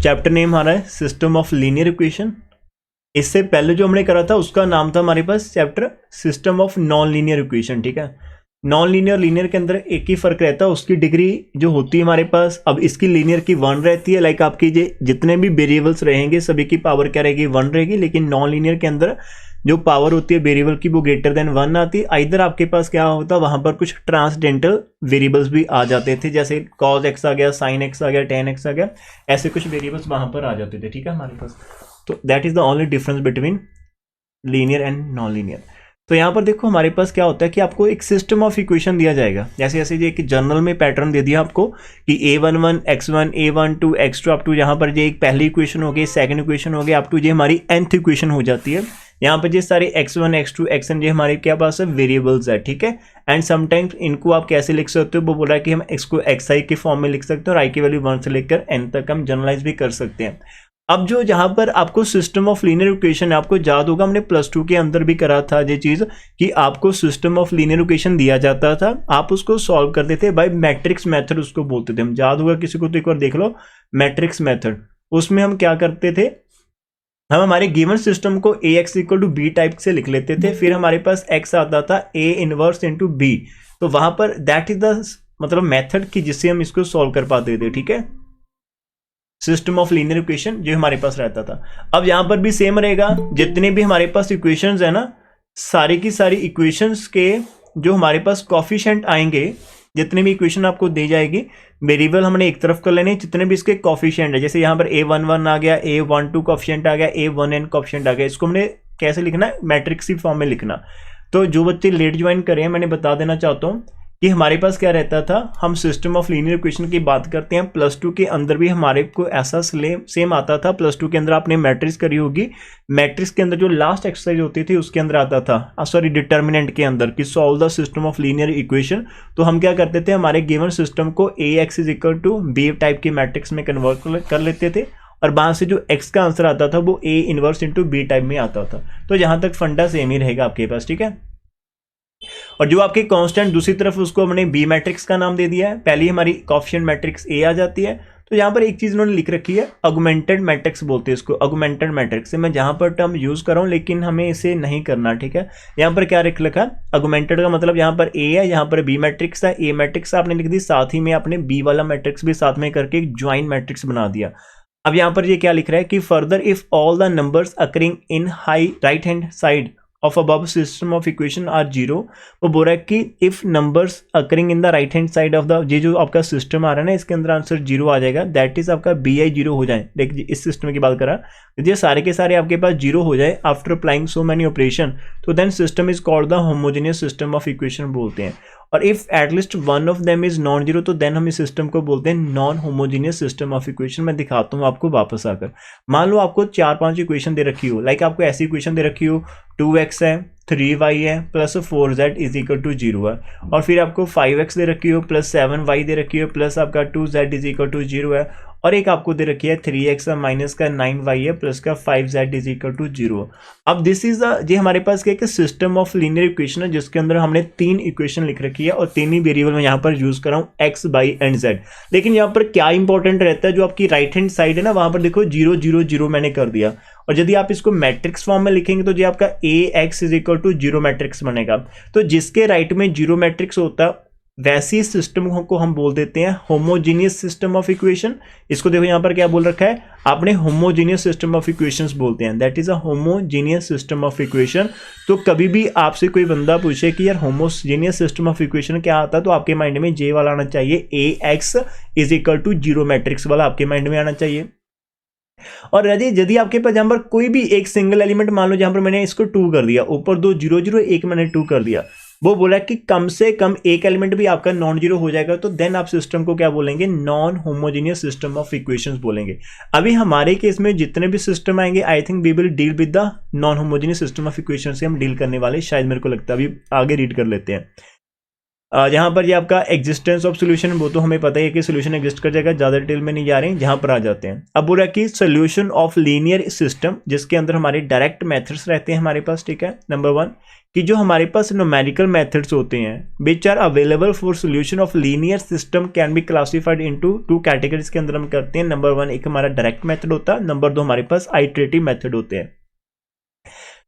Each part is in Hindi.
चैप्टर नेम हमारा है सिस्टम ऑफ लीनियर इक्वेशन। इससे पहले जो हमने करा था उसका नाम था हमारे पास chapter system of non linear equation, ठीक है। नॉन लीनियर लीनियर के अंदर एक ही फर्क रहता है, उसकी डिग्री जो होती है हमारे पास, अब इसकी लीनियर की 1 रहती है, लाइक आपकी जितने भी वेरिएबल्स रहेंगे सभी की पावर क्या रहेगी, 1 रहेगी। लेकिन नॉन लीनियर के अंदर जो पावर होती है वेरिएबल की वो ग्रेटर देन 1 आती है। इधर आपके पास क्या होता है, वहां पर कुछ ट्रांसडेंटल वेरिएबल्स भी आ जाते थे, जैसे cos x आ गया, sin x आ गया, tan x आ गया, ऐसे कुछ वेरिएबल्स वहां पर आ जाते थे, ठीक है हमारे पास। तो that is the only difference between linear and non linear. तो यहाँ पर देखो हमारे पास क्या होता है कि आपको एक सिस्टम ऑफ इक्वेशन दिया जाएगा, जैसे जैसे ये कि जनरल में पैटर्न दे दिया आपको कि a11 x1 a12 x2 up to यहाँ पर ये एक पहली इक्वेशन हो गई, सेकंड इक्वेशन हो गई, अप टू ये हमारी nth इक्वेशन हो जाती है। यहाँ पर ये सारे x1 x2 xn ये हमारे क्या पास है वेरिएबल्स है, ठीक है। एंड समटाइम्स इनको आप कैसे लिख सकते हो, वो बोला है कि हम x को xi के फॉर्म में लिख सकते हैं और i की वैल्यू 1 से लेकर n तक हम जनरलाइज भी कर सकते हैं। अब जो जहां पर आपको सिस्टम ऑफ लीनियर इक्वेशन है, आपको याद होगा हमने +2 के अंदर भी करा था ये चीज कि आपको सिस्टम ऑफ लीनियर इक्वेशन दिया जाता था, आप उसको सॉल्व करते थे बाय मैट्रिक्स मेथड, उसको बोलते थे हम। याद होगा किसी को तो एक बार देख लो मैट्रिक्स मेथड। उसमें हम क्या करते थे, हम हमारे गिवन सिस्टम को ax equal to B type से लिख लेते थे, फिर हमारे पास x आता था a इनवर्स इनटू b। तो वहां पर दैट इज द मतलब मेथड की जिससे हम इसको सॉल्व कर पाते थे, ठीक है, सिस्टम ऑफ लीनियर इक्वेशन जो हमारे पास रहता था। अब यहां पर भी सेम रहेगा, जितने भी हमारे पास इक्वेशंस है ना, सारी की सारी इक्वेशंस के जो हमारे पास कॉफिशिएंट आएंगे, जितने भी इक्वेशन आपको दी जाएगी, वेरिएबल हमने एक तरफ कर लेने, जितने भी इसके कॉफिशिएंट है, जैसे यहाँ पर a11 आ गया, a12 कॉफिशिएंट आ गया, a1n कॉफिशिएंट आ गया, इसको हमने कैसे लिखना है, मैट्रिक्स फॉर्म में लिखना। तो जो बच्चे लेट ज्वाइन करें, मैंने बता देना चाहता हूँ कि हमारे पास क्या रहता था, हम सिस्टम ऑफ लीनियर इक्वेशन की बात करते हैं, +2 के अंदर भी हमारे को ऐसा सेम आता था। +2 के अंदर आपने मैट्रिक्स करी होगी, मैट्रिक्स के अंदर जो लास्ट एक्सरसाइज होती थी उसके अंदर आता था, सॉरी डिटर्मिनेंट के अंदर, कि solve the system of linear equation. तो हम क्या करते थे, हमारे गिवन सिस्टम को ax is equal to b type की मैट्रिक्स में कन्वर्ट कर लेते थे, और वहां से जो x का आंसर आता था वो a inverse into b type में आता था। तो यहां तक फंडा सेम ही रहेगा आपके पास, ठीक है। और जो आपके कांस्टेंट दूसरी तरफ, उसको हमने बी मैट्रिक्स का नाम दे दिया है, पहली हमारी कॉफिशिएंट मैट्रिक्स ए आ जाती है। तो यहाँ पर एक चीज उन्होंने लिख रखी है, ऑगमेंटेड मैट्रिक्स बोलते हैं इसको, ऑगमेंटेड मैट्रिक्स से मैं जहां पर टर्म यूज कर रहा हूं, लेकिन हमें इसे नहीं करना, ठीक है। यहाँ पर क्या लिख रखा, ऑगमेंटेड का मतलब यहाँ पर ए है, यहाँ पर बी मैट्रिक्स है, ए मैट्रिक्स आपने लिख दी, साथ ही में आपने बी वाला मैट्रिक्स भी साथ में करके एक ज्वाइन मैट्रिक्स बना दिया। अब यहाँ पर ये क्या लिख रहा है कि further if all the numbers occurring in high right hand side of above system of equation are 0, वो बोल रहा है कि if numbers occurring in the right hand side of the, ये जो आपका सिस्टम आ रहा है ना, इसके अंदर आंसर 0 आ जाएगा, दैट इज आपका bi 0 हो जाए। देखिए इस सिस्टम की बात करा, यदि सारे के सारे आपके पास 0 हो जाए after applying so many operation, तो then system is called the homogeneous system of equation बोलते हैं। और if at least one of them is non zero, तो देन हम इस सिस्टम को बोलते हैं non homogeneous system of equation. मैं दिखाता हूँ आपको वापस आकर। मान लो आपको 4-5 इक्वेशन दे रखी हो, लाइक आपको ऐसी इक्वेशन दे रखी हो 2x है, 3y है, plus 4z is equal to 0 है, और फिर आपको 5x दे रखी हो, प्लस 7y दे रखी हो, प्लस आपका 2z इज इक्वल टू 0 है, और एक आपको दे रखी है 3x का माइनस का 9y है, प्लस का 5z इज इक्वल टू 0। अब दिस इज द, ये हमारे पास क्या है, सिस्टम ऑफ लीनियर इक्वेशन है, जिसके अंदर हमने 3 इक्वेशन लिख रखी है, और 3 ही वेरिएबल में यहाँ पर यूज कर रहा हूँ x, y एंड z। लेकिन यहाँ पर क्या इंपॉर्टेंट रहता है, जो आपकी राइट हैंड साइड है ना, वहां पर देखो 0 0 0 मैंने कर दिया, और यदि आप इसको मैट्रिक्स फॉर्म में लिखेंगे तो ये आपका ax is equal to 0 matrix बनेगा। तो जिसके राइट में 0 मैट्रिक्स होता है, वैसी सिस्टम को हम बोल देते हैं होमोजीनियस सिस्टम ऑफ इक्वेशन। इसको देखो यहाँ पर क्या बोल रखा है आपने, होमोजीनियस सिस्टम ऑफ इक्वेशंस बोलते हैं, that is a homogeneous system of equation. तो कभी भी आपसे कोई बंदा पूछे कि यार होमोजीनियस सिस्टम ऑफ इक्वेशन क्या आता है, तो आपके माइंड में जे वाला आना चाहिए, ax is equal to 0 matrix वाला आपके माइंड में आना चाहिए। और यदि आपके पास जहां पर कोई भी एक सिंगल एलिमेंट, मान लो जहां पर मैंने इसको 2 कर दिया, ऊपर 2 0 0 1 मैंने 2 कर दिया, वो बोला कि कम से कम एक एलिमेंट भी आपका नॉन जीरो हो जाएगा, तो देन आप सिस्टम को क्या बोलेंगे, non homogeneous system of equations बोलेंगे। अभी हमारे केस में जितने भी सिस्टम आएंगे, I think we will deal with the non homogeneous system of equation से हम डील करने वाले, शायद मेरे को लगता है। अभी आगे रीड कर लेते हैं। जहां पर ये आपका एग्जिस्टेंस ऑफ सोल्यूशन, वो तो हमें पता है कि सोल्यूशन एग्जिस्ट कर जाएगा, ज्यादा डिटेल में नहीं जा रहे हैं, जहां पर आ जाते हैं। अब बोला कि सोल्यूशन ऑफ लीनियर सिस्टम, जिसके अंदर हमारे डायरेक्ट मेथड्स रहते हैं हमारे पास, ठीक है। नंबर 1 कि जो हमारे पास न्यूमेरिकल मेथड्स होते हैं which are available for solution of linear system can be classified into 2 categories के अंदर हम करते हैं। नंबर 1 एक हमारा डायरेक्ट मेथड होता है, नंबर 2 हमारे पास आइटरेटिव मेथड होते हैं।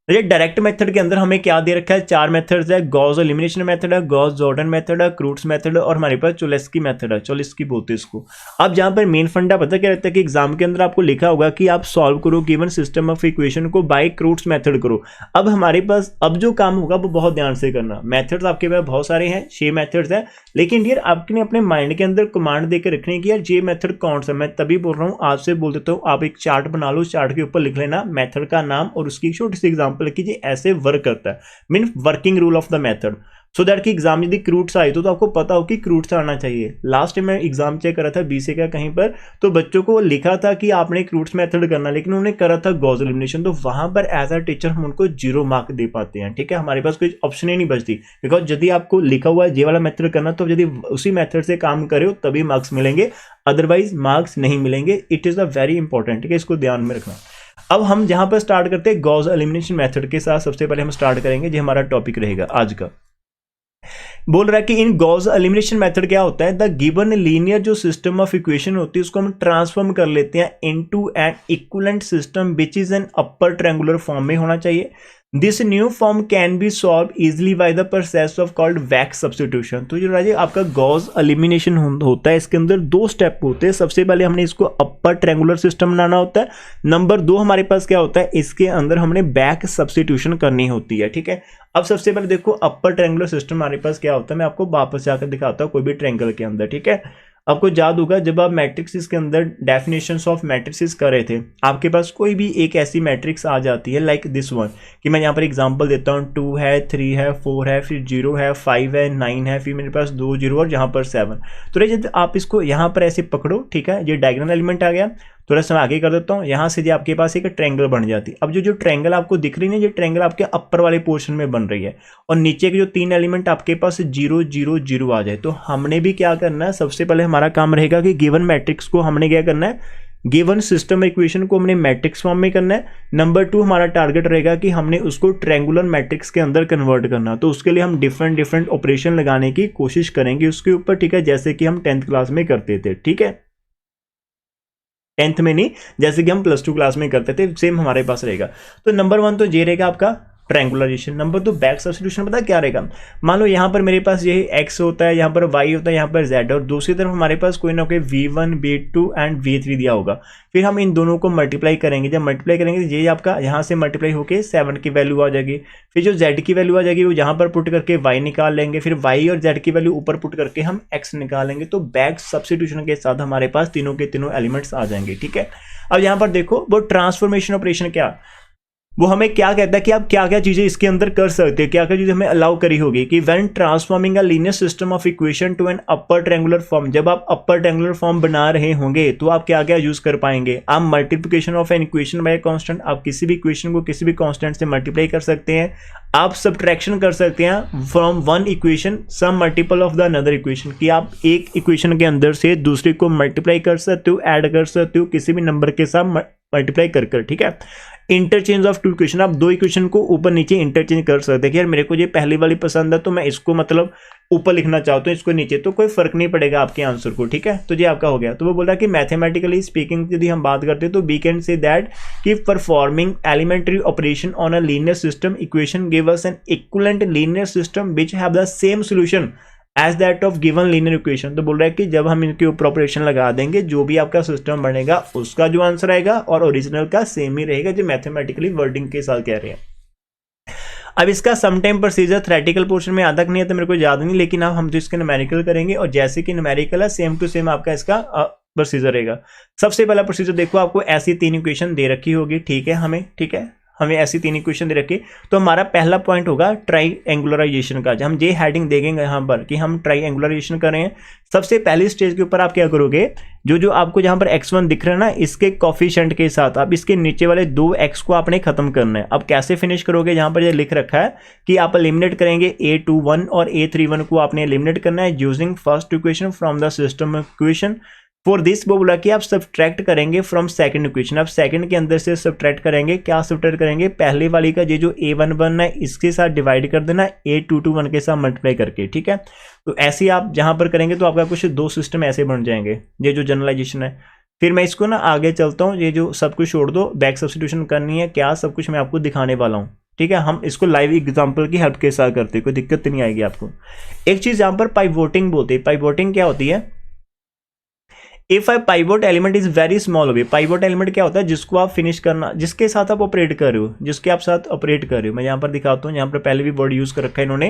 ये डायरेक्ट मेथड के अंदर हमें क्या दे रखा है, 4 मेथड्स है, गॉस एलिमिनेशन मेथड है, गॉस जॉर्डन मेथड है, क्रूट्स मेथड है और हमारे पास चोलेस्की मेथड है, चोलेस्की बोलते हैं इसको। अब जहां पर मेन फंडा पता क्या रहता है कि एग्जाम के अंदर आपको लिखा होगा कि आप सॉल्व करो गिवन सिस्टम ऑफ इक्वेशन को बाय क्रूट्स मेथड करो। अब हमारे पास अब जो काम होगा वो बहुत ध्यान से करना। मेथड्स आपके पास बहुत सारे हैं, 6 मेथड्स हैं, लेकिन यार आपने अपने माइंड के अंदर कमांड देकर रखने की यार ये मेथड कौन सा। मैं तभी बोल रहा हूँ, आज से बोल देता हूँ, आप एक चार्ट बना लो, चार्ट के ऊपर लिख लेना मेथड का नाम और उसकी छोटी सी एग्जांपल कीजिए ऐसे वर्क करता है, mean working rule of the method, so that कि एग्जाम यदि क्रूट्स आए तो आपको पता हो कि क्रूट्स आना चाहिए। लास्ट टाइम मैं एग्जाम चेक करा था बीसीए का कहीं पर, तो बच्चों को लिखा था कि आपने क्रूट्स मेथड करना, लेकिन उन्होंने करा था गॉस एलिमिनेशन, तो वहां पर एज अ टीचर हम उनको 0 मार्क दे पाते हैं। ठीक है, हमारे पास कोई ऑप्शन ही नहीं बचती, बिकॉज यदि आपको लिखा हुआ है ये वाला मेथड करना तो यदि उसी मेथड से काम करे हो तभी मार्क्स मिलेंगे, अदरवाइज मार्क्स नहीं मिलेंगे। It is a very important, ठीक है, इसको ध्यान में रखना। अब हम जहां पर स्टार्ट करते हैं गॉस एलिमिनेशन मेथड के साथ, सबसे पहले हम स्टार्ट करेंगे, जो हमारा टॉपिक रहेगा आज का। बोल रहा है कि इन गॉस एलिमिनेशन मेथड क्या होता है, द गिवन लीनियर जो सिस्टम ऑफ इक्वेशन होती है उसको हम ट्रांसफॉर्म कर लेते हैं into an equivalent system which is an upper triangular form में होना चाहिए। This new form can be solve easily by the process of called back substitution. तो जो राजे आपका गॉस एलिमिनेशन होता है, इसके अंदर 2 स्टेप होते हैं। सबसे पहले हमने इसको अपर ट्रायंगुलर सिस्टम बनाना होता है, नंबर 2 हमारे पास क्या होता है, इसके अंदर हमने बैक सब्स्टिट्यूशन करनी होती है। ठीक है, अब सबसे पहले देखो अपर ट्रायंगुलर सिस्टम हमारे पास क्या होता है, मैं आपको वापस जाकर दिखाता हूँ कोई भी ट्रायंगल के अंदर। ठीक है, आपको याद होगा जब आप मैट्रिक्स के अंदर डेफिनेशंस ऑफ मैट्रिक्स कर रहे थे, आपके पास कोई भी एक ऐसी मैट्रिक्स आ जाती है लाइक दिस वन, कि मैं यहाँ पर एग्जांपल देता हूँ, 2 है, 3 है, 4 है, फिर 0 है, 5 है, 9 है, फिर मेरे पास 2 0 और यहाँ पर 7। तो जब आप इसको यहाँ पर ऐसे पकड़ो, ठीक है, ये डायगोनल एलिमेंट आ गया, थोड़ा सा आगे कर देता हूँ, यहाँ से जो आपके पास एक ट्रायंगल बन जाती है। अब जो ट्रायंगल आपको दिख रही है, ये ट्रायंगल आपके अपर वाले पोर्शन में बन रही है और नीचे के जो 3 एलिमेंट आपके पास 0 0 0 आ जाए। तो हमने भी क्या करना है, सबसे पहले हमारा काम रहेगा कि गिवन मैट्रिक्स को हमने क्या करना है, गिवन सिस्टम इक्वेशन को हमने मैट्रिक्स फॉर्म में करना है। नंबर 2 हमारा टारगेट रहेगा कि हमने उसको ट्रायंगुलर मैट्रिक्स के अंदर कन्वर्ट करना, तो उसके लिए हम डिफरेंट ऑपरेशन लगाने की कोशिश करेंगे उसके ऊपर। ठीक है, जैसे कि हम 10th क्लास में करते थे। ठीक है, 10th में नहीं, जैसे कि हम +2 क्लास में करते थे, सेम हमारे पास रहेगा। तो नंबर 1 तो ये रहेगा आपका ट्रायंगुलराइजेशन। Number 2 back substitution. पता क्या रहेगा, मान लो यहाँ पर मेरे पास ये x होता है, यहाँ पर y होता है, यहाँ पर z, और दूसरी तरफ हमारे पास कोई ना कोई v1 v2 एंड v3 दिया होगा। फिर हम इन दोनों को मल्टीप्लाई करेंगे, जब मल्टीप्लाई करेंगे तो ये आपका यहाँ से मल्टीप्लाई होकर 7 की वैल्यू आ जाएगी। फिर जो z की वैल्यू आ जाएगी वो यहाँ पर पुट करके y निकाल लेंगे, फिर y और z की वैल्यू ऊपर पुट करके हम x निकालेंगे। तो बैक सब्स्टिट्यूशन के साथ हमारे पास तीनों के तीनों एलिमेंट्स आ जाएंगे। ठीक है, अब यहाँ पर देखो वो ट्रांसफॉर्मेशन ऑपरेशन क्या, वो हमें क्या कहता है कि आप क्या क्या चीजें इसके अंदर कर सकते हैं, क्या क्या चीजें हमें अलाउ करी होगी, कि when transforming a linear system of equation two N upper triangular form, जब आप अपर ट्रायंगुलर फॉर्म बना रहे होंगे तो आप क्या क्या यूज कर पाएंगे। आप multiplication of an equation by constant, आप किसी भी इक्वेशन को किसी भी कांस्टेंट से मल्टीप्लाई कर सकते हैं। आप सब्ट्रैक्शन कर सकते हैं from one equation some multiple of the another equation, कि आप एक इक्वेशन के अंदर से दूसरी को मल्टीप्लाई कर सकते हो, ऐड कर सकते हो किसी भी नंबर के साथ मल्टीप्लाई कर। ठीक है, इंटरचेंज ऑफ 2 इक्वेशन, आप 2 इक्वेशन को ऊपर नीचे इंटरचेंज कर सकते हैं कि यार मेरे को ये पहली वाली पसंद है तो मैं इसको मतलब ऊपर लिखना चाहता हूँ, इसको नीचे, तो कोई फर्क नहीं पड़ेगा आपके आंसर को। ठीक है, तो ये आपका हो गया। तो वो बोल रहा है कि मैथमेटिकली स्पीकिंग यदि हम बात करते हैं तो वी कैन से दैट कि performing elementary operation on a linear system equation give us an equivalent linear system which have the same solution as that of given linear equation. तो बोल रहा है कि जब हम इनके ऊपर ऑपरेशन लगा देंगे, जो भी आपका सिस्टम बनेगा उसका जो आंसर आएगा और ओरिजिनल का सेम ही रहेगा, जो मैथमेटिकली वर्डिंग के साथ कह रहे हैं। अब इसका समटाइम प्रोसीजर थ्योरेटिकल पोर्शन में आधा नहीं है तो मेरे को याद नहीं, लेकिन अब हम तो इसके न्यूमेरिकल करेंगे और जैसे कि न्यूमेरिकल है सेम टू सेम आपका इसका प्रोसीजर रहेगा। सबसे पहला प्रोसीजर देखो, आपको ऐसी 3 इक्वेशन दे रखी होगी। ठीक है, हमें ऐसी 3 इक्वेशन दे रखी, तो हमारा पहला पॉइंट होगा ट्राईएंगुलराइजेशन का। हम ये हेडिंग देंगे यहाँ पर कि हम ट्राईएंगुलराइजेशन कर रहे हैं। सबसे पहली स्टेज के ऊपर आप क्या करोगे, जो आपको जहाँ पर x1 दिख रहा है ना, इसके कोफिशिएंट के साथ आप इसके नीचे वाले 2x को आपने खत्म करना है। अब कैसे फिनिश करोगे, यहाँ पर ये लिख रखा है कि आप एलिमिनेट करेंगे a21 और a31 को आपने एलिमिनेट करना है using first equation from the system equation. For this वो बोला कि आप सब्ट्रैक्ट करेंगे फ्रॉम सेकंड इक्वेशन, आप सेकंड के अंदर से सब्ट्रैक्ट करेंगे। क्या सब्ट्रैक्ट करेंगे? पहले वाली का ये जो a11 है इसके साथ डिवाइड कर देना a221 के साथ मल्टीप्लाई करके, ठीक है। तो ऐसे आप जहां पर करेंगे तो आपका कुछ दो सिस्टम ऐसे बन जाएंगे, ये जो जनरलाइजेशन है। फिर मैं इसको ना आगे चलता हूँ, ये जो सब कुछ छोड़ दो, बैक सब्स्टिट्यूशन करनी है क्या, सब कुछ मैं आपको दिखाने वाला हूँ, ठीक है। हम इसको लाइव एग्जांपल की हेल्प के साथ करते हैं, कोई दिक्कत नहीं आएगी आपको। एक चीज यहाँ पर पाइवोटिंग बोलते हैं। पाइवोटिंग क्या होती है? If a pivot element is very small हो गई। पाइवोट एलिमेंट क्या होता है? जिसको आप फिनिश करना, जिसके साथ आप ऑपरेट कर रहे हो, जिसके आप साथ ऑपरेट कर रहे हो। मैं यहाँ पर दिखाता हूँ, यहाँ पर पहले भी वर्ड यूज कर रखा है इन्होंने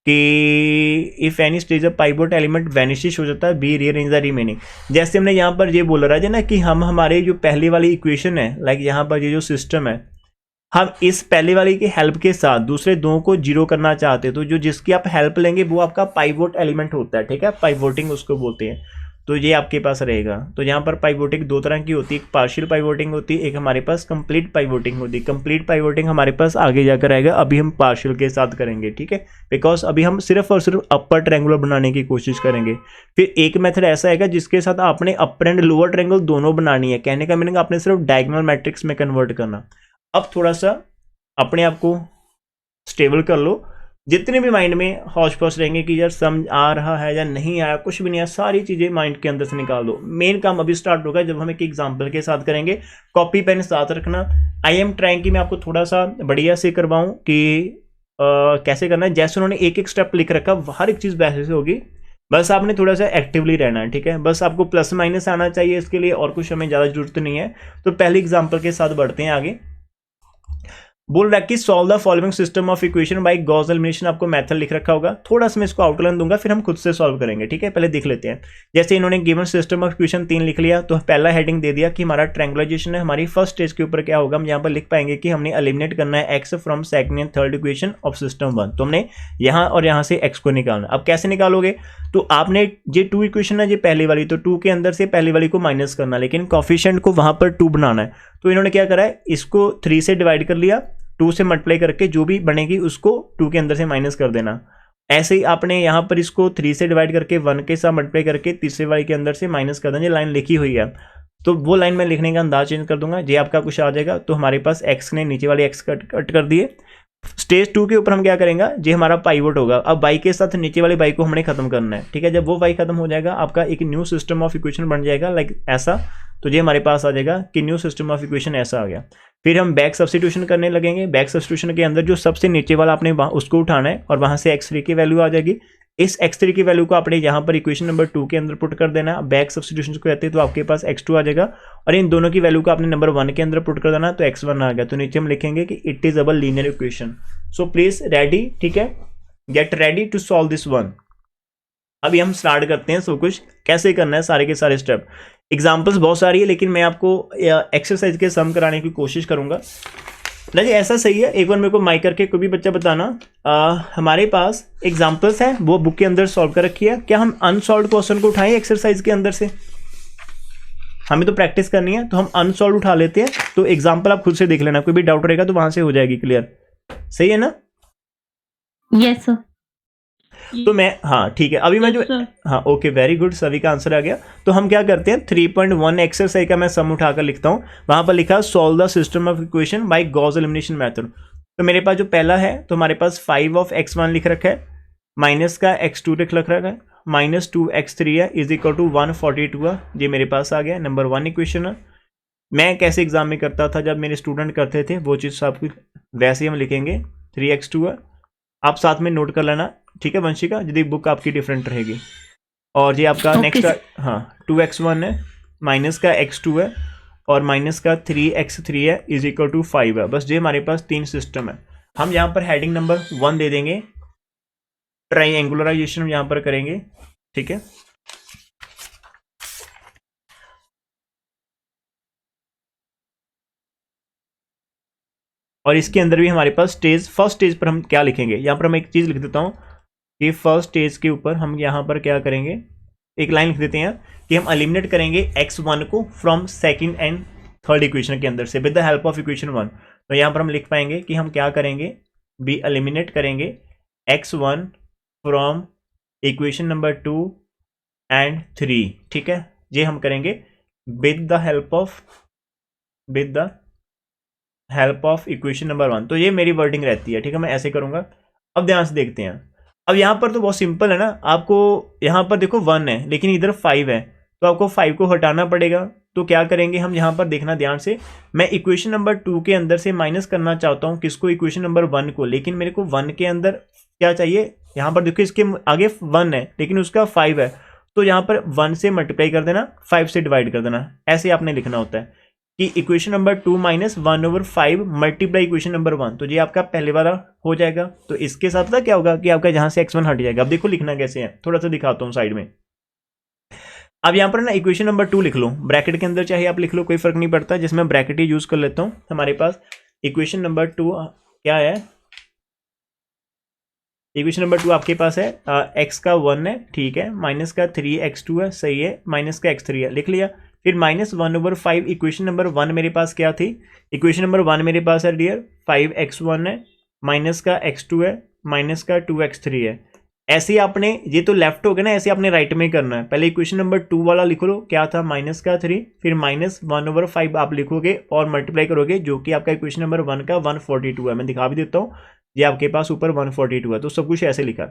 कि if any stage of pivot element vanishes हो जाता है, बी रीअरेंज द रिमेनिंग। जैसे हमने यहाँ पर ये बोल रहा है ना कि हम हमारे जो पहली वाली इक्वेशन है, लाइक यहाँ पर ये जो सिस्टम है, हम इस पहले वाली की हेल्प के साथ दूसरे दो को जीरो करना चाहते हैं, तो जो जिसकी आप हेल्प लेंगे वो आपका पाइवोट एलिमेंट होता है, ठीक है। पाइवोटिंग उसको बोलते हैं। तो ये आपके पास रहेगा। तो यहाँ पर पाइवोटिंग दो तरह की होती है, एक पार्शियल पाइवोटिंग होती है, एक हमारे पास कंप्लीट पाइवोटिंग होती है। कंप्लीट पाइवोटिंग हमारे पास आगे जाकर आएगा, अभी हम पार्शियल के साथ करेंगे, ठीक है। बिकॉज अभी हम सिर्फ और सिर्फ अपर ट्रायंगुलर बनाने की कोशिश करेंगे। फिर एक मेथड ऐसा आएगा जिसके साथ आपने अपर एंड लोअर ट्रायंगल दोनों बनानी है। कहने का मीनिंग आपने सिर्फ डायगोनल मैट्रिक्स में कन्वर्ट करना। अब थोड़ा सा अपने आप को स्टेबल कर लो। जितने भी माइंड में हौश पौश रहेंगे कि यार समझ आ रहा है या नहीं आया, कुछ भी नहीं आया, सारी चीज़ें माइंड के अंदर से निकाल दो। मेन काम अभी स्टार्ट होगा जब हम एक एग्जाम्पल के साथ करेंगे। कॉपी पेन साथ रखना। आई एम ट्राइंग कि मैं आपको थोड़ा सा बढ़िया से करवाऊँ कि कैसे करना है। जैसे उन्होंने एक एक स्टेप लिख रखा, हर एक चीज़ वैसे से होगी, बस आपने थोड़ा सा एक्टिवली रहना है, ठीक है। बस आपको प्लस माइनस आना चाहिए इसके लिए, और कुछ हमें ज़्यादा जरूरत नहीं है। तो पहले एग्जाम्पल के साथ बढ़ते हैं आगे। बोल रहा है कि solve the following system of equation by Gauss elimination. आपको मेथड लिख रखा होगा, थोड़ा सा मैं इसको आउटलाइन दूंगा, फिर हम खुद से सॉल्व करेंगे, ठीक है। पहले देख लेते हैं। जैसे इन्होंने गिवन सिस्टम ऑफ इक्वेशन 3 लिख लिया, तो पहला हेडिंग दे दिया कि हमारा ट्रायंगुलराइजेशन है। हमारी फर्स्ट स्टेज के ऊपर क्या होगा, हम यहाँ पर लिख पाएंगे कि हमने एलिमिनेट करना है x from second and third equation of system 1। तो हमने यहाँ और यहाँ से एक्स को निकालना। अब कैसे निकालोगे? तो आपने ये 2 इक्वेशन है, ये पहले वाली, तो 2 के अंदर से पहले वाली को माइनस करना, लेकिन कॉफिशिएंट को वहां पर 2 बनाना है। तो इन्होंने क्या करा है, इसको 3 से डिवाइड कर लिया, 2 से मल्टीप्लाई करके जो भी बनेगी उसको 2 के अंदर से माइनस कर देना। ऐसे ही आपने यहाँ पर इसको 3 से डिवाइड करके 1 के साथ मल्टीप्लाई करके तीसरे वाले के अंदर से माइनस कर देना। ये लाइन लिखी हुई है, तो वो लाइन मैं लिखने का अंदाज चेंज कर दूंगा, ये आपका कुछ आ जाएगा। तो हमारे पास एक्स ने नीचे वाले एक्स कट कर दिए। स्टेज 2 के ऊपर हम क्या करेंगे, ये हमारा पाइवोट होगा। अब y के साथ नीचे वाली y को हमने खत्म करना है, ठीक है। जब वो y खत्म हो जाएगा, आपका एक न्यू सिस्टम ऑफ इक्वेशन बन जाएगा, लाइक ऐसा। तो ये हमारे पास आ जाएगा कि न्यू सिस्टम ऑफ इक्वेशन ऐसा आ गया। फिर हम बैक सब्स्टिट्यूशन करने लगेंगे। बैक सब्स्टिट्यूशन के अंदर जो सबसे नीचे वाला आपने उसको उठाना है और वहां से x3 की वैल्यू आ जाएगी। इस x3 की वैल्यू को आपने यहाँ पर इक्वेशन नंबर 2 के अंदर पुट कर देना। बैक सब्स्टिट्यूशन को कहते हैं, तो आपके पास x2 आ जाएगा, और इन दोनों की वैल्यू को आपने नंबर 1 के अंदर पुट कर देना, तो x1 आ गया। तो नीचे हम लिखेंगे कि it is a linear equation. So please ready, ठीक है, get ready to solve this one. अभी हम स्टार्ट करते हैं सब कुछ कैसे करना है, सारे के सारे स्टेप। एग्जाम्पल्स बहुत सारी है, लेकिन मैं आपको एक्सरसाइज के सम कराने की कोशिश करूंगा। नहीं ऐसा सही है, एक बार मेरे को माइक करके कोई भी बच्चा बताना। हमारे पास एग्जाम्पल्स हैं, वो बुक के अंदर सॉल्व कर रखी है। क्या हम अनसॉल्व क्वेश्चन को उठाएं एक्सरसाइज के अंदर से? हमें तो प्रैक्टिस करनी है, तो हम अनसॉल्व उठा लेते हैं। तो एग्जाम्पल आप खुद से देख लेना, कोई भी डाउट रहेगा तो वहां से हो जाएगी क्लियर। सही है ना? Yes sir. तो मैं, हाँ ठीक है, अभी मैं जो, हाँ ओके वेरी गुड, सभी का आंसर आ गया। तो हम क्या करते हैं, 3.1 एक्सरसाइज का मैं सम उठाकर लिखता हूँ। वहां पर लिखा solve the system of equation by Gauss elimination method. तो मेरे पास जो पहला है, तो हमारे पास 5 ऑफ x1 लिख रखा है, माइनस का x2 लिख रखा है, माइनस 2x3 है, इज इक्वल टू 142 है। ये मेरे पास आ गया, नंबर 1 इक्वेशन है। मैं कैसे एग्जाम में करता था, जब मेरे स्टूडेंट करते थे वो चीज़ सब कुछ वैसे ही हम लिखेंगे। 3x2 है, आप साथ में नोट कर लेना, ठीक है वंशिका, यदि बुक आपकी डिफरेंट रहेगी। और ये आपका नेक्स्ट, हाँ 2x1 है, माइनस का x2 है, और माइनस का 3x3 है, इज इक्वल टू 5 है। बस ये हमारे पास 3 सिस्टम है। हम यहाँ पर हेडिंग नंबर 1 दे देंगे, ट्रायंगुलराइजेशन हम यहाँ पर करेंगे, ठीक है। और इसके अंदर भी हमारे पास स्टेज, फर्स्ट स्टेज पर हम क्या लिखेंगे, यहाँ पर हम एक चीज लिख देता हूँ कि फर्स्ट स्टेज के ऊपर हम यहाँ पर क्या करेंगे, एक लाइन लिख देते हैं कि हम एलिमिनेट करेंगे x1 को from second and third equation के अंदर से with the help of equation 1। तो यहाँ पर हम लिख पाएंगे कि हम क्या करेंगे, बी एलिमिनेट करेंगे x1 from equation number 2 and 3, ठीक है। ये हम करेंगे with the help of equation number 1। तो ये मेरी वर्डिंग रहती है, ठीक है, मैं ऐसे करूंगा। अब ध्यान से देखते हैं। अब यहाँ पर तो बहुत सिंपल है ना, आपको यहाँ पर देखो 1 है लेकिन इधर 5 है, तो आपको 5 को हटाना पड़ेगा। तो क्या करेंगे हम यहाँ पर, देखना ध्यान से, मैं इक्वेशन नंबर 2 के अंदर से माइनस करना चाहता हूँ किसको, इक्वेशन नंबर 1 को, लेकिन मेरे को 1 के अंदर क्या चाहिए, यहाँ पर देखो इसके आगे 1 है लेकिन उसका 5 है, तो यहाँ पर 1 से मल्टीप्लाई कर देना, 5 से डिवाइड कर देना, ऐसे आपने लिखना होता है कि equation number 2 minus 1/5 multiply equation number 1। तो ये आपका पहले वाला हो जाएगा। तो इसके साथ क्या होगा कि आपका जहां से x1 हट जाएगा। अब देखो लिखना कैसे है, थोड़ा सा दिखाता हूं साइड में। अब यहाँ पर ना इक्वेशन नंबर 2 लिख लो, ब्रैकेट के अंदर चाहे आप लिख लो, कोई फर्क नहीं पड़ता, जिसमें ब्रैकेट ही यूज कर लेता हूँ। हमारे पास इक्वेशन नंबर 2 क्या है, इक्वेशन नंबर 2 आपके पास है x का 1 है, ठीक है, माइनस का 3x2 है, सही है, माइनस का x3 है, लिख लिया। फिर माइनस 1/5 इक्वेशन नंबर 1 मेरे पास क्या थी, इक्वेशन नंबर 1 मेरे पास है डियर 5x1 है, माइनस का x2 है, माइनस का 2x3 है। ऐसे ही आपने, ये तो लेफ्ट हो गया ना, ऐसे आपने राइट में करना है। पहले इक्वेशन नंबर 2 वाला लिख लो, क्या था, माइनस का 3, फिर माइनस 1/5 आप लिखोगे और मल्टीप्लाई करोगे, जो कि आपका इक्वेशन नंबर 1 का 142 है। मैं दिखा भी देता हूँ, ये आपके पास ऊपर 142 है, तो सब कुछ ऐसे लिखा।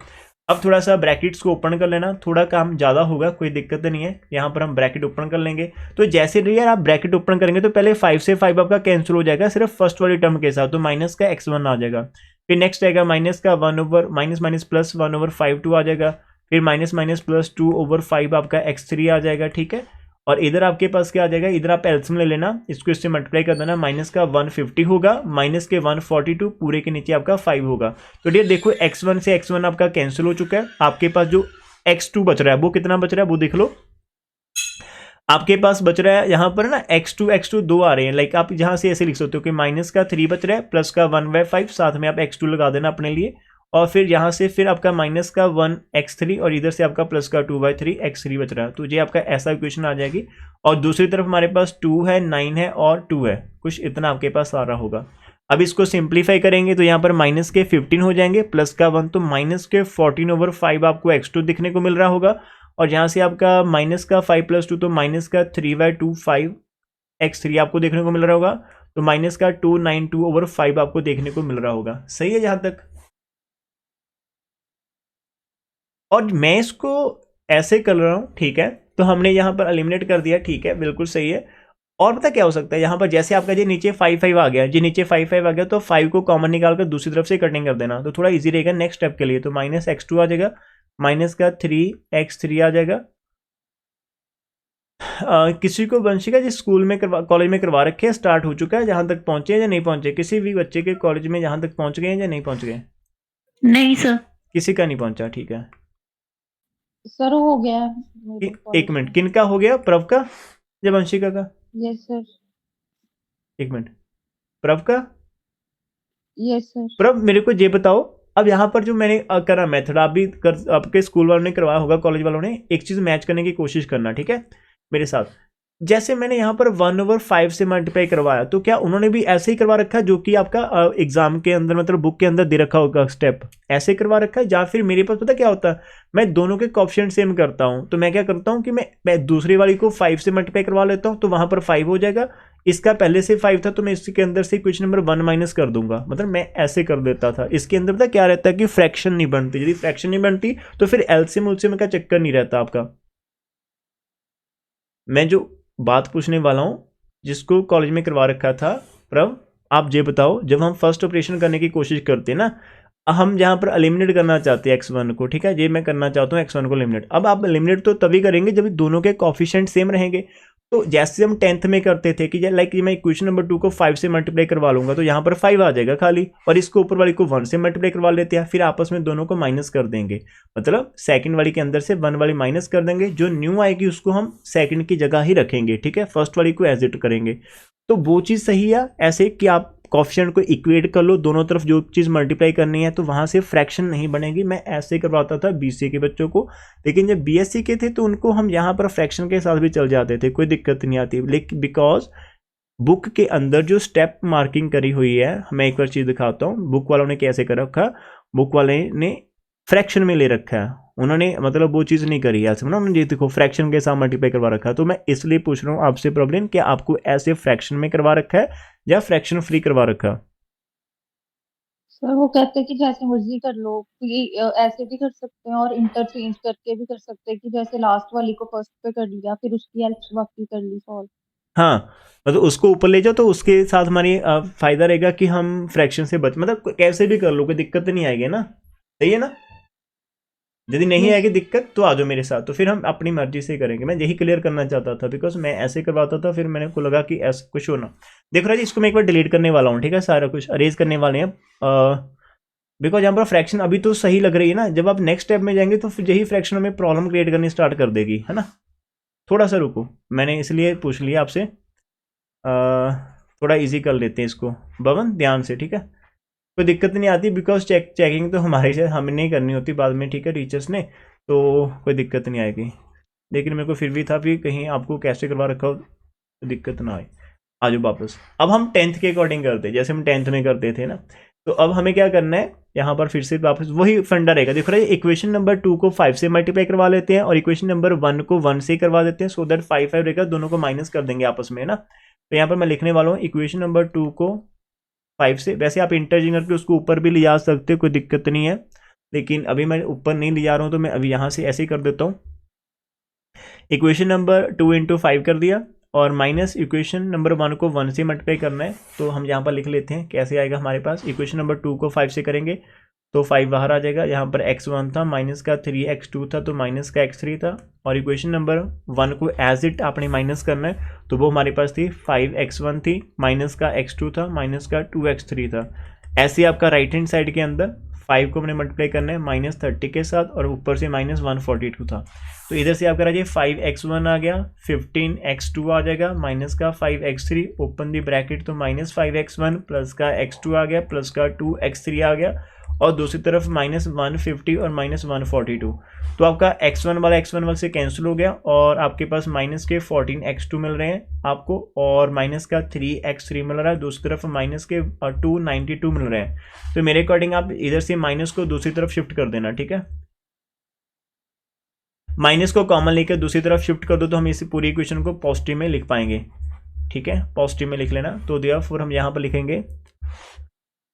अब थोड़ा सा ब्रैकेट्स को ओपन कर लेना, थोड़ा काम ज़्यादा होगा, कोई दिक्कत नहीं है। यहाँ पर हम ब्रैकेट ओपन कर लेंगे। तो जैसे यार आप ब्रैकेट ओपन करेंगे तो पहले 5 से 5 आपका कैंसिल हो जाएगा सिर्फ फर्स्ट वाली टर्म के साथ, तो माइनस का x1 आ जाएगा। फिर नेक्स्ट आएगा माइनस का माइनस प्लस 1/5 2 आ जाएगा। फिर माइनस माइनस प्लस 2/5 आपका x3 आ जाएगा, ठीक है। और इधर आपके पास क्या आ जाएगा, इधर आप एल्सियम ले लेना, इसको इससे मल्टीप्लाई कर देना, माइनस का 150 होगा, माइनस के 142, पूरे के नीचे आपका 5 होगा। तो डियर देखो x1 से x1 आपका कैंसिल हो चुका है। आपके पास जो x2 बच रहा है वो कितना बच रहा है वो देख लो। आपके पास बच रहा है यहाँ पर ना x2 2 आ रहे हैं, लाइक आप जहां से ऐसे लिख सकते हो कि माइनस का 3 बच रहा है, प्लस का 1/5, साथ में आप x2 लगा देना अपने लिए, और फिर यहाँ से फिर आपका माइनस का 1x3 और इधर से आपका प्लस का 2/3 x3 बच रहा है। तो ये आपका ऐसा इक्वेशन आ जाएगी। और दूसरी तरफ हमारे पास 2 है, 9 है और 2 है, कुछ इतना आपके पास आ रहा होगा। अब इसको सिंप्लीफाई करेंगे तो यहाँ पर माइनस के 15 हो जाएंगे, प्लस का 1, तो माइनस के 14/5 आपको x2 दिखने को मिल रहा होगा। और यहाँ से आपका माइनस का 5 + 2, तो माइनस का 3/2 5 x3 आपको देखने को मिल रहा होगा। तो माइनस का 292/5 आपको देखने को मिल रहा होगा। सही है यहाँ तक। और मैं इसको ऐसे कर रहा हूं, ठीक है, तो हमने यहां पर एलिमिनेट कर दिया, ठीक है, बिल्कुल सही है। और पता क्या हो सकता है, यहां पर जैसे आपका ये नीचे 5 आ गया, ये नीचे 5 आ गया, तो 5 को कॉमन निकाल कर दूसरी तरफ से कटिंग कर देना, तो थोड़ा इजी रहेगा नेक्स्ट स्टेप के लिए। तो माइनस x2 आ जाएगा, माइनस का 3x3 आ जाएगा। किसी को वंशिका जिस स्कूल में कॉलेज में करवा रखे, स्टार्ट हो चुका है, जहां तक पहुंचे या नहीं पहुंचे, किसी भी बच्चे के कॉलेज में जहां तक पहुंच गए या नहीं पहुंच गए? नहीं सर। किसी का नहीं पहुंचा, ठीक है। सर हो गया मेरे एक मिनट, किनका हो गया, प्रभ का या वंशिका का? Yes sir. एक मिनट, प्रभ का? Yes sir. प्रभ मेरे को ये बताओ, अब यहाँ पर जो मैंने करा मेथड, आप भी आपके स्कूल वालों ने करवाया होगा, कॉलेज वालों ने, एक चीज मैच करने की कोशिश करना, ठीक है, मेरे साथ। जैसे मैंने यहाँ पर 1/5 से मल्टीप्लाई करवाया, तो क्या उन्होंने भी ऐसे ही करवा रखा है जो कि आपका एग्जाम के अंदर, मतलब बुक के अंदर दे रखा होगा स्टेप, ऐसे करवा रखा है? या फिर मेरे पास पता क्या होता है, मैं दोनों के कोएफिशिएंट सेम करता हूँ। तो मैं क्या करता हूँ कि मैं दूसरी वाली को 5 से मल्टीप्लाई करवा लेता हूँ, तो वहां पर 5 हो जाएगा। इसका पहले से 5 था, तो मैं इसके अंदर से इक्वेशन नंबर 1 माइनस कर दूंगा, मतलब मैं ऐसे कर देता था। इसके अंदर पता क्या रहता है कि फ्रैक्शन नहीं बनती, यदि फ्रैक्शन नहीं बनती तो फिर एलसीएम उलसीएम का चक्कर नहीं रहता आपका। मैं जो बात पूछने वाला हूं, जिसको कॉलेज में करवा रखा था, प्रभ आप ये बताओ, जब हम फर्स्ट ऑपरेशन करने की कोशिश करते हैं ना, हम यहाँ पर एलिमिनेट करना चाहते हैं x1 को, ठीक है, ये मैं करना चाहता हूँ x1 को एलिमिनेट। अब आप एलिमिनेट तो तभी करेंगे जब दोनों के कोएफिशिएंट सेम रहेंगे। तो जैसे हम 10th में करते थे कि लाइक मैं इक्वेशन नंबर 2 को 5 से मल्टीप्लाई करवा लूंगा, तो यहाँ पर 5 आ जाएगा खाली, और इसको ऊपर वाली को 1 से मल्टीप्लाई करवा लेते हैं, फिर आपस में दोनों को माइनस कर देंगे, मतलब सेकंड वाली के अंदर से 1 वाली माइनस कर देंगे, जो न्यू आएगी उसको हम सेकंड की जगह ही रखेंगे, ठीक है, फर्स्ट वाली को एज इट करेंगे। तो वो चीज़ सही है ऐसे कि आप कोएफिशिएंट को इक्वेट कर लो, दोनों तरफ जो चीज़ मल्टीप्लाई करनी है, तो वहां से फ्रैक्शन नहीं बनेगी। मैं ऐसे करवाता था बीसीए के बच्चों को, लेकिन जब बीएससी के थे तो उनको हम यहाँ पर फ्रैक्शन के साथ भी चल जाते थे, कोई दिक्कत नहीं आती। लेकिन बिकॉज बुक के अंदर जो स्टेप मार्किंग करी हुई है, मैं एक बार चीज़ दिखाता हूँ बुक वालों ने कैसे कर रखा। बुक वाले ने फ्रैक्शन में ले रखा है, उन्होंने मतलब वो चीज़ नहीं करी ऐसे ना, उन्होंने ये देखो फ्रैक्शन के साथ मल्टीप्लाई करवा रखा है। तो मैं इसलिए पूछ रहा हूँ आपसे प्रॉब्लम कि आपको ऐसे फ्रैक्शन में करवा रखा है या फ्रैक्शन फ्री करवा रखा है। सर वो कहते हैं कि जैसे मर्जी कर लो, ये ऐसे भी कर सकते हैं और इंटरचेंज करके भी कर सकते हैं कि जैसे लास्ट वाली को फर्स्ट पे कर लिया फिर उसकी हेल्प बाकी कर ली सॉल्व। हाँ, मतलब उसको ऊपर ले जाओ तो उसके साथ हमारी फायदा रहेगा कि हम फ्रैक्शन से बच, मतलब कैसे भी कर लो, कोई दिक्कत नहीं आएगी ना, सही है ना। यदि नहीं यस। आएगी दिक्कत तो आ जाओ मेरे साथ, तो फिर हम अपनी मर्जी से करेंगे। मैं यही क्लियर करना चाहता था बिकॉज मैं ऐसे करवाता था, फिर मैंने को लगा कि ऐसा कुछ होना। देखो राजी, इसको मैं एक बार डिलीट करने वाला हूँ, ठीक है, सारा कुछ अरेज करने वाले हैं। बिकॉज यहाँ पर फ्रैक्शन अभी तो सही लग रही है ना, जब आप नेक्स्ट स्टेप में जाएंगे तो फिर यही फ्रैक्शन में प्रॉब्लम क्रिएट करनी स्टार्ट कर देगी, है ना। थोड़ा सा रुको, मैंने इसलिए पूछ लिया आपसे। थोड़ा इजी कर लेते हैं इसको बवन, ध्यान से, ठीक है। कोई दिक्कत नहीं आती बिकॉज चेकिंग तो हमारे से हमें नहीं करनी होती बाद में, ठीक है, टीचर्स ने, तो कोई दिक्कत नहीं आएगी। लेकिन मेरे को फिर भी था कि कहीं आपको कैसे करवा रखा हो तो दिक्कत ना आए। आ जाओ वापस। अब हम 10th के अकॉर्डिंग करते हैं जैसे हम 10th में करते थे ना। तो अब हमें क्या करना है, यहाँ पर फिर से वापस वही फंडा रहेगा। देखो रहा है, इक्वेशन नंबर 2 को 5 से मल्टीप्लाई करवा लेते हैं और इक्वेशन नंबर 1 को 1 से करवा देते हैं, सो दैट 5 5 रहेगा, दोनों को माइनस कर देंगे आपस में, है ना। तो यहाँ पर मैं लिखने वाला हूँ इक्वेशन नंबर 2 को 5 से, वैसे आप इंटरचेंज करके उसको ऊपर भी ले जा सकते हो, कोई दिक्कत नहीं है, लेकिन अभी मैं ऊपर नहीं ले जा रहा हूँ, तो मैं अभी यहाँ से ऐसे ही कर देता हूँ। इक्वेशन नंबर 2 इंटू 5 कर दिया और माइनस इक्वेशन नंबर 1 को 1 से मल्टीप्लाई करना है। तो हम यहाँ पर लिख लेते हैं कैसे आएगा हमारे पास। इक्वेशन नंबर 2 को 5 से करेंगे तो 5 बाहर आ जाएगा, यहाँ पर x1 था, माइनस का 3x2 था, तो माइनस का x3 था, और इक्वेशन नंबर 1 को एज इट आपने माइनस करना है, तो वो हमारे पास थी 5x1 थी, माइनस का x2 था, माइनस का 2x3 था। ऐसे आपका राइट हैंड साइड के अंदर 5 को हमने मल्टीप्लाई करना है -30 के साथ और ऊपर से -142 था। तो इधर से आपका रहिए 5x1 आ गया, 15x2 आ जाएगा, माइनस का 5x3 ओपन दी ब्रैकेट, तो -5x1 प्लस का x2 आ गया, प्लस का 2x3 आ गया, और दूसरी तरफ -150 और -142। तो आपका x1 वाला x1 वाले से कैंसिल हो गया और आपके पास माइनस के 14x2 मिल रहे हैं आपको, और माइनस का 3x3 मिल रहा है, दूसरी तरफ माइनस के 292 मिल रहे हैं। तो मेरे अकॉर्डिंग आप इधर से माइनस को दूसरी तरफ शिफ्ट कर देना, ठीक है। माइनस को कॉमन लेकर दूसरी तरफ शिफ्ट कर दो तो हम इस पूरी इक्वेशन को पॉजिटिव में लिख पाएंगे, ठीक है, पॉजिटिव में लिख लेना। तो देयरफॉर हम यहाँ पर लिखेंगे,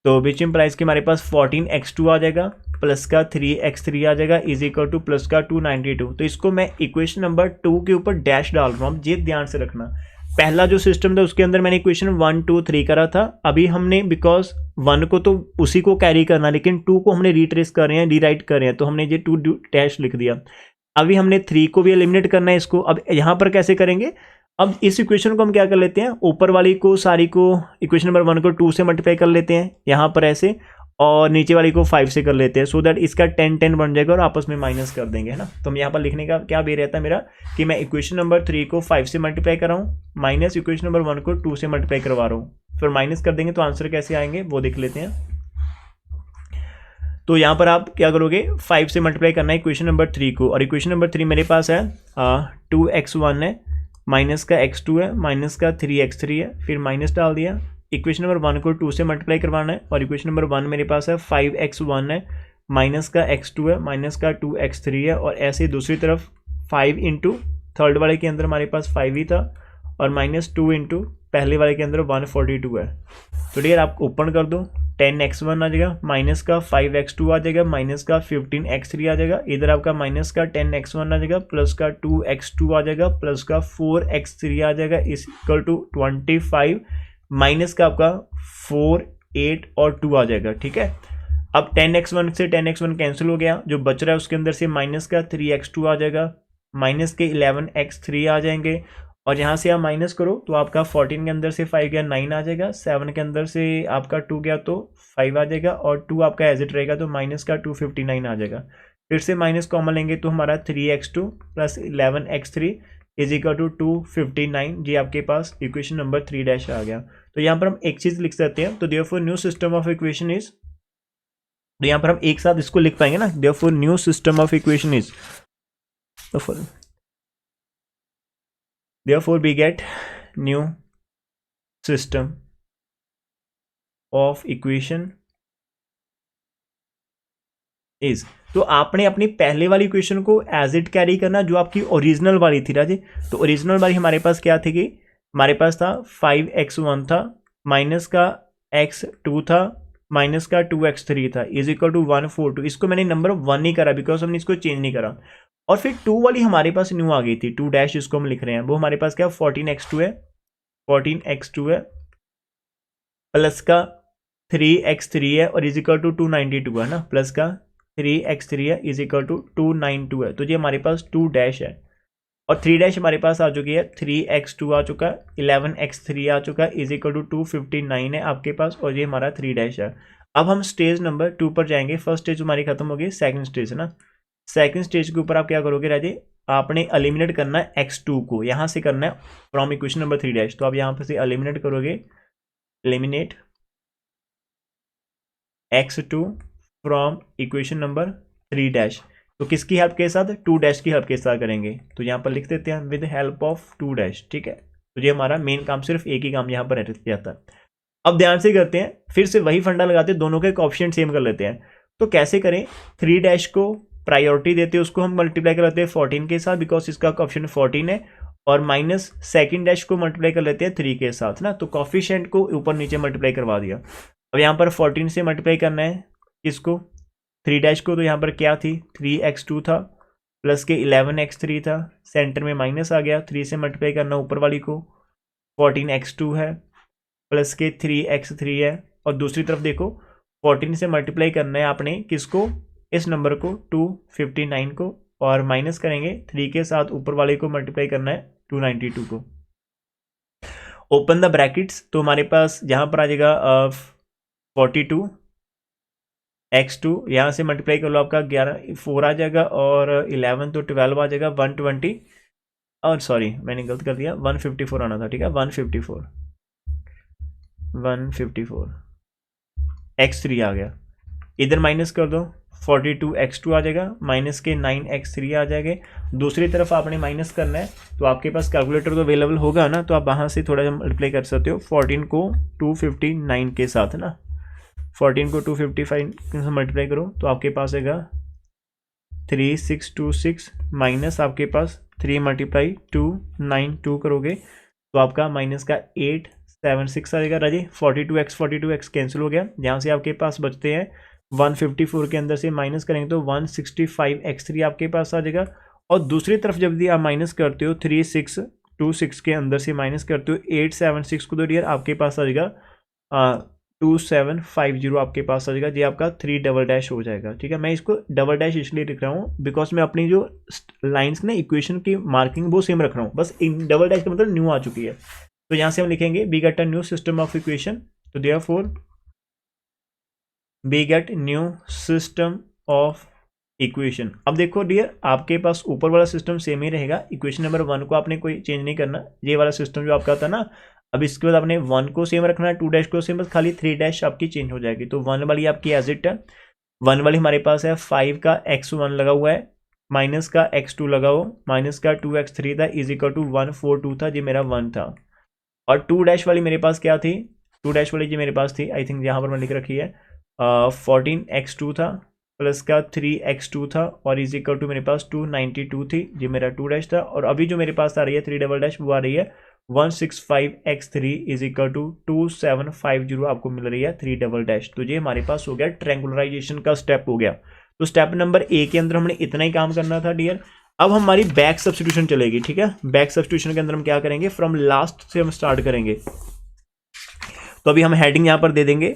तो विच इम्प्लाइज के हमारे पास 14x2 आ जाएगा, प्लस का 3x3 आ जाएगा, इज इक्वल टू प्लस का 292। तो इसको मैं इक्वेशन नंबर 2 के ऊपर डैश डाल रहा हूँ, आप ये ध्यान से रखना। पहला जो सिस्टम था उसके अंदर मैंने इक्वेशन 1 2 3 करा था, अभी हमने बिकॉज 1 को तो उसी को कैरी करना, लेकिन 2 को हमने रीट्रेस कर रहे हैं, रीराइट कर रहे हैं, तो हमने ये 2 डैश लिख दिया। अभी हमने 3 को भी एलिमिनेट करना है इसको। अब यहाँ पर कैसे करेंगे, अब इस इक्वेशन को हम क्या कर लेते हैं, ऊपर वाली को सारी को इक्वेशन नंबर 1 को 2 से मल्टीप्लाई कर लेते हैं यहाँ पर ऐसे, और नीचे वाली को 5 से कर लेते हैं, सो दैट इसका 10 10 बन जाएगा और आपस में माइनस कर देंगे, है ना। तो हम यहाँ पर लिखने का क्या वे रहता है मेरा कि मैं इक्वेशन नंबर 3 को 5 से मल्टीप्लाई कर रहा हूँ, माइनस इक्वेशन नंबर 1 को 2 से मल्टीप्लाई करवा रहा हूँ, फिर माइनस कर देंगे तो आंसर कैसे आएंगे वो देख लेते हैं। तो यहाँ पर आप क्या करोगे, 5 से मल्टीप्लाई करना है इक्वेशन नंबर 3 को, और इक्वेशन नंबर 3 मेरे पास है 2x1 है, माइनस का x2 है, माइनस का 3x3 है, फिर माइनस डाल दिया। इक्वेशन नंबर 1 को 2 से मल्टीप्लाई करवाना है और इक्वेशन नंबर 1 मेरे पास है 5x1 है, माइनस का x2 है, माइनस का 2x3 है, और ऐसे दूसरी तरफ 5 इंटू थर्ड वाले के अंदर हमारे पास 5 ही था, और -2 इंटू पहले वाले के अंदर 142 है। तो डियर आप ओपन कर दो, 10x1 आ जाएगा, माइनस का 5x2 आ जाएगा, माइनस का 15x3 आ जाएगा, इधर आपका माइनस का 10x1 आ जाएगा, प्लस का 2x2 आ जाएगा, प्लस का 4x3 आ जाएगा, इज इक्वल टू 25, माइनस का आपका 4 8 और 2 आ जाएगा, ठीक है। अब 10x1 से 10x1 कैंसिल हो गया, जो बच रहा है उसके अंदर से माइनस का 3x2 आ जाएगा, माइनस के 11x3 आ जाएंगे, और यहाँ से आप माइनस करो तो आपका 14 के अंदर से 5 गया 9 आ जाएगा, 7 के अंदर से आपका 2 गया तो 5 आ जाएगा, और 2 आपका एज इट रहेगा तो माइनस का 259 आ जाएगा। फिर से माइनस कॉमन लेंगे तो हमारा 3x2 plus 11x3 is equal to 259, जी आपके पास इक्वेशन नंबर 3 डैश आ गया। तो यहाँ पर हम एक चीज़ लिख सकते हैं, तो therefore new system of equation is, तो यहाँ पर हम एक साथ इसको लिख पाएंगे ना, therefore new system of equation is, therefore we get new system of equation is, तो आपने अपनी पहले वाली इक्वेशन को एज इट कैरी करना जो आपकी ओरिजिनल वाली थी राजे। तो ओरिजिनल वाली हमारे पास क्या थी कि हमारे पास था 5x1 था माइनस का x2 था माइनस का 2x3 था इज इक्वल टू 142। इसको मैंने नंबर 1 नहीं करा बिकॉज हमने इसको चेंज नहीं करा। और फिर 2 वाली हमारे पास न्यू आ गई थी 2 डैश जिसको हम लिख रहे हैं वो हमारे पास क्या 14x2 है 14x2 है प्लस का 3x3 है और इज इक्वल टू 292 है ना प्लस का 3x3 है इज इक्वल टू 292 है। तो ये हमारे पास 2 डैश है और 3 डैश हमारे पास आ चुकी है 3x2 आ चुका है 11x3 आ चुका है इज इक्वल टू 259 है आपके पास और ये हमारा 3 डैश है। अब हम स्टेज नंबर 2 पर जाएंगे। फर्स्ट स्टेज हमारी खत्म हो गई, सेकंड स्टेज है ना। सेकंड स्टेज के ऊपर आप क्या करोगे राजे, आपने एलिमिनेट करना है x2 को, यहां से करना है फ्रॉम इक्वेशन नंबर 3 डैश। तो आप यहां पर से एलिमिनेट करोगे, eliminate x2 from equation number 3 dash. तो किसकी हेल्प के साथ, 2 डैश की हेल्प के साथ करेंगे। तो यहाँ पर लिख देते हैं विद हेल्प ऑफ 2 डैश, ठीक है। तो ये हमारा मेन काम, सिर्फ एक ही काम यहाँ पर रह जाता है। अब ध्यान से करते हैं, फिर से वही फंडा लगाते हैं, दोनों के कोएफिशिएंट सेम कर लेते हैं। तो कैसे करें, 3 डैश को प्रायोरिटी देते हैं, उसको हम मल्टीप्लाई कर लेते हैं 14 के साथ बिकॉज इसका कोएफिशिएंट 14 है, और माइनस सेकंड डैश को मल्टीप्लाई कर लेते हैं 3 के साथ ना। तो कोएफिशिएंट को ऊपर नीचे मल्टीप्लाई करवा दिया। अब यहाँ पर 14 से मल्टीप्लाई करना है किसको, 3 डैश को। तो यहाँ पर क्या थी, 3x2 था प्लस के 11x3 था, सेंटर में माइनस आ गया, 3 से मल्टीप्लाई करना ऊपर वाली को, 14x2 है प्लस के 3x3 है। और दूसरी तरफ देखो 14 से मल्टीप्लाई करना है आपने किसको, इस नंबर को 259 को, और माइनस करेंगे 3 के साथ ऊपर वाले को मल्टीप्लाई करना है 292 को। Open the brackets. तो हमारे पास यहाँ पर आ जाएगा 42 x2, यहाँ से मल्टीप्लाई कर लो आपका 11 4 आ जाएगा, और 11 तो 12 आ जाएगा 120, और सॉरी मैंने गलत कर दिया 154 आना था, ठीक है 154 x3 आ गया। इधर माइनस कर दो 42 x2 आ जाएगा, माइनस के 9 x3 आ जाएंगे। दूसरी तरफ आपने माइनस करना है, तो आपके पास कैलकुलेटर तो अवेलेबल होगा ना, तो आप वहाँ से थोड़ा मल्टीप्लाई कर सकते हो 14 को 259 के साथ ना। 14 को 255 से मल्टीप्लाई करो तो आपके पास आएगा 3626 माइनस आपके पास 3 मल्टीप्लाई 292 करोगे तो आपका माइनस का 876 आ जाएगा राजे। 42x कैंसिल हो गया, यहाँ से आपके पास बचते हैं 154 के अंदर से माइनस करेंगे तो 165x3 आपके पास आ जाएगा। और दूसरी तरफ जब भी आप माइनस करते हो 3626 के अंदर से माइनस करते हो 876 को, तो डियर आपके पास आ जाएगा 2750 आपके पास आ जाएगा। ये आपका 3 डबल डैश हो जाएगा, ठीक है। मैं इसको डबल डैश इसलिए लिख रहा हूँ बिकॉज मैं अपनी जो लाइंस ना इक्वेशन की मार्किंग वो सेम रख रहा हूँ, बस डबल डैश का मतलब न्यू आ चुकी है। तो यहाँ से हम लिखेंगे we get a new system of equation. तो therefore we get new system of equation. अब देखो डियर, आपके पास ऊपर वाला सिस्टम सेम ही रहेगा, इक्वेशन नंबर 1 को आपने कोई चेंज नहीं करना, ये वाला सिस्टम जो आपका था ना। अब इसके बाद आपने 1 को सेम रखना है, 2 डैश को सेम, बस खाली 3 डैश आपकी चेंज हो जाएगी। तो 1 वाली आपकी एज इट है, 1 वाली हमारे पास है 5 का x1 लगा हुआ है, माइनस का x2 लगाओ, माइनस का 2x3 था इज इक्वल टू 142 था, ये मेरा 1 था। और 2 डैश वाली मेरे पास क्या थी, 2 डैश वाली जो मेरे पास थी, आई थिंक यहाँ पर मैं लिख रखी है 14x2 था प्लस का 3x2 था, और इज इक्वल टू मेरे पास 292 थी, ये मेरा 2 डैश था। और अभी जो मेरे पास आ रही है 3 डबल डैश, वो आ रही है 165x3 इज इक्वल टू 2750 आपको मिल रही है 3 डबल डैश। तो ये हमारे पास हो गया ट्रायंगुलराइजेशन का स्टेप हो गया। तो स्टेप नंबर ए के अंदर हमने इतना ही काम करना था डियर। अब हमारी बैक सब्स्टिट्यूशन चलेगी, ठीक है। बैक सब्स्टिट्यूशन के अंदर हम क्या करेंगे, फ्रॉम लास्ट से हम स्टार्ट करेंगे। तो अभी हम हेडिंग यहाँ पर दे देंगे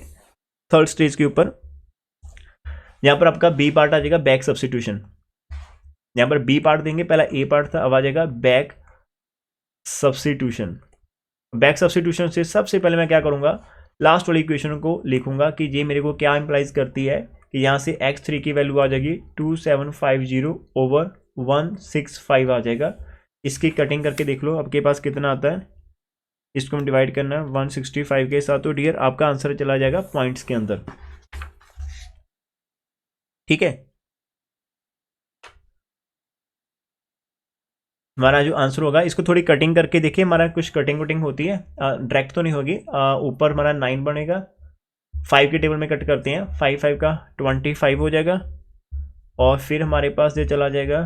थर्ड स्टेज के ऊपर। यहाँ पर आपका बी पार्ट आ जाएगा बैक सब्स्टिट्यूशन, यहाँ पर बी पार्ट देंगे, पहला ए पार्ट था, अब आ जाएगा बैक सब्स्टिट्यूशन। बैक सब्स्टिट्यूशन से सबसे पहले मैं क्या करूंगा, लास्ट वाली इक्वेशन को लिखूंगा कि ये मेरे को क्या इंप्लाइज करती है कि यहाँ से x3 की वैल्यू आ जाएगी 2750 ओवर 165 आ जाएगा। इसकी कटिंग करके देख लो आपके पास कितना आता है, इसको हम डिवाइड करना है 165 के साथ। तो डियर आपका आंसर चला जाएगा पॉइंट्स के अंदर, ठीक है। हमारा जो आंसर होगा, इसको थोड़ी कटिंग करके देखिए, हमारा कुछ कटिंग वटिंग होती है, डायरेक्ट तो नहीं होगी। ऊपर हमारा 9 बनेगा, 5 के टेबल में कट करते हैं, 5 5 का 25 हो जाएगा, और फिर हमारे पास ये चला जाएगा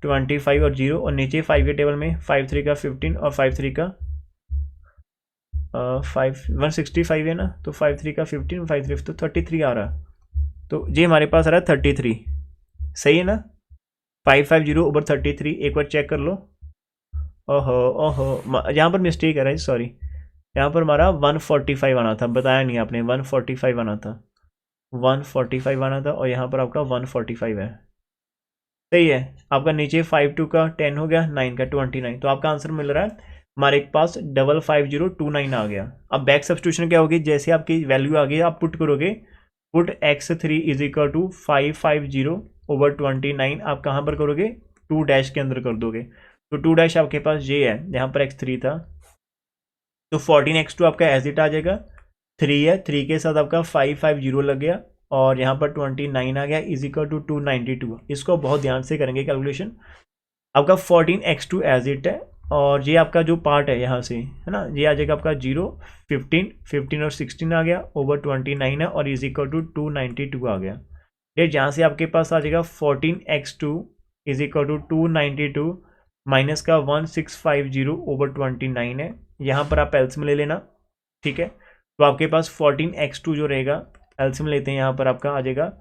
25 और 0, और नीचे 5 के टेबल में 5 3 का 15 और 5 3 का 165 है ना, तो 5 3 का 15, 5 3 तो 33 आ रहा, तो ये हमारे पास आ रहा है 33, सही है ना। 550 ओवर 33, एक बार चेक कर लो। ओहो ओहो, यहाँ पर मिस्टेक है, सॉरी, यहाँ पर हमारा 145 आना था, बताया नहीं आपने, 145 आना था, 145 आना था, और यहाँ पर आपका 145 है, सही है। आपका नीचे 52 का 10 हो गया, 9 का 29, तो आपका आंसर मिल रहा है हमारे पास 55029 आ गया। अब बैक सब्स्टिट्यूशन क्या होगी, जैसे आपकी वैल्यू आ गई आप पुट करोगे, put x3 is equal to 550 over 29, आप कहाँ पर करोगे, 2 डैश के अंदर कर दोगे, तो 2 डैश आपके पास ये है, यहाँ पर x3 था, तो 14x2 आपका एज इट आ जाएगा, 3 है, 3 के साथ आपका 550 लग गया, और यहाँ पर 29 आ गया इज इक्वल टू 292। इसको बहुत ध्यान से करेंगे कैलकुलेशन। आपका 14x2 एज इट है, और ये आपका जो पार्ट है यहाँ से, है ना, ये आ जाएगा आपका 0, 15 और 16 आ गया, ओवर 29 है, और इज इक्वल टू 292 आ गया। ये जहाँ से आपके पास आ जाएगा 14x2 is equal to 292 minus का 1650 ओवर 29 है, यहाँ पर आप एल्सियम ले लेना, ठीक है। तो आपके पास 14x2 जो रहेगा, एल्सियम लेते हैं, यहाँ पर आपका आ जाएगा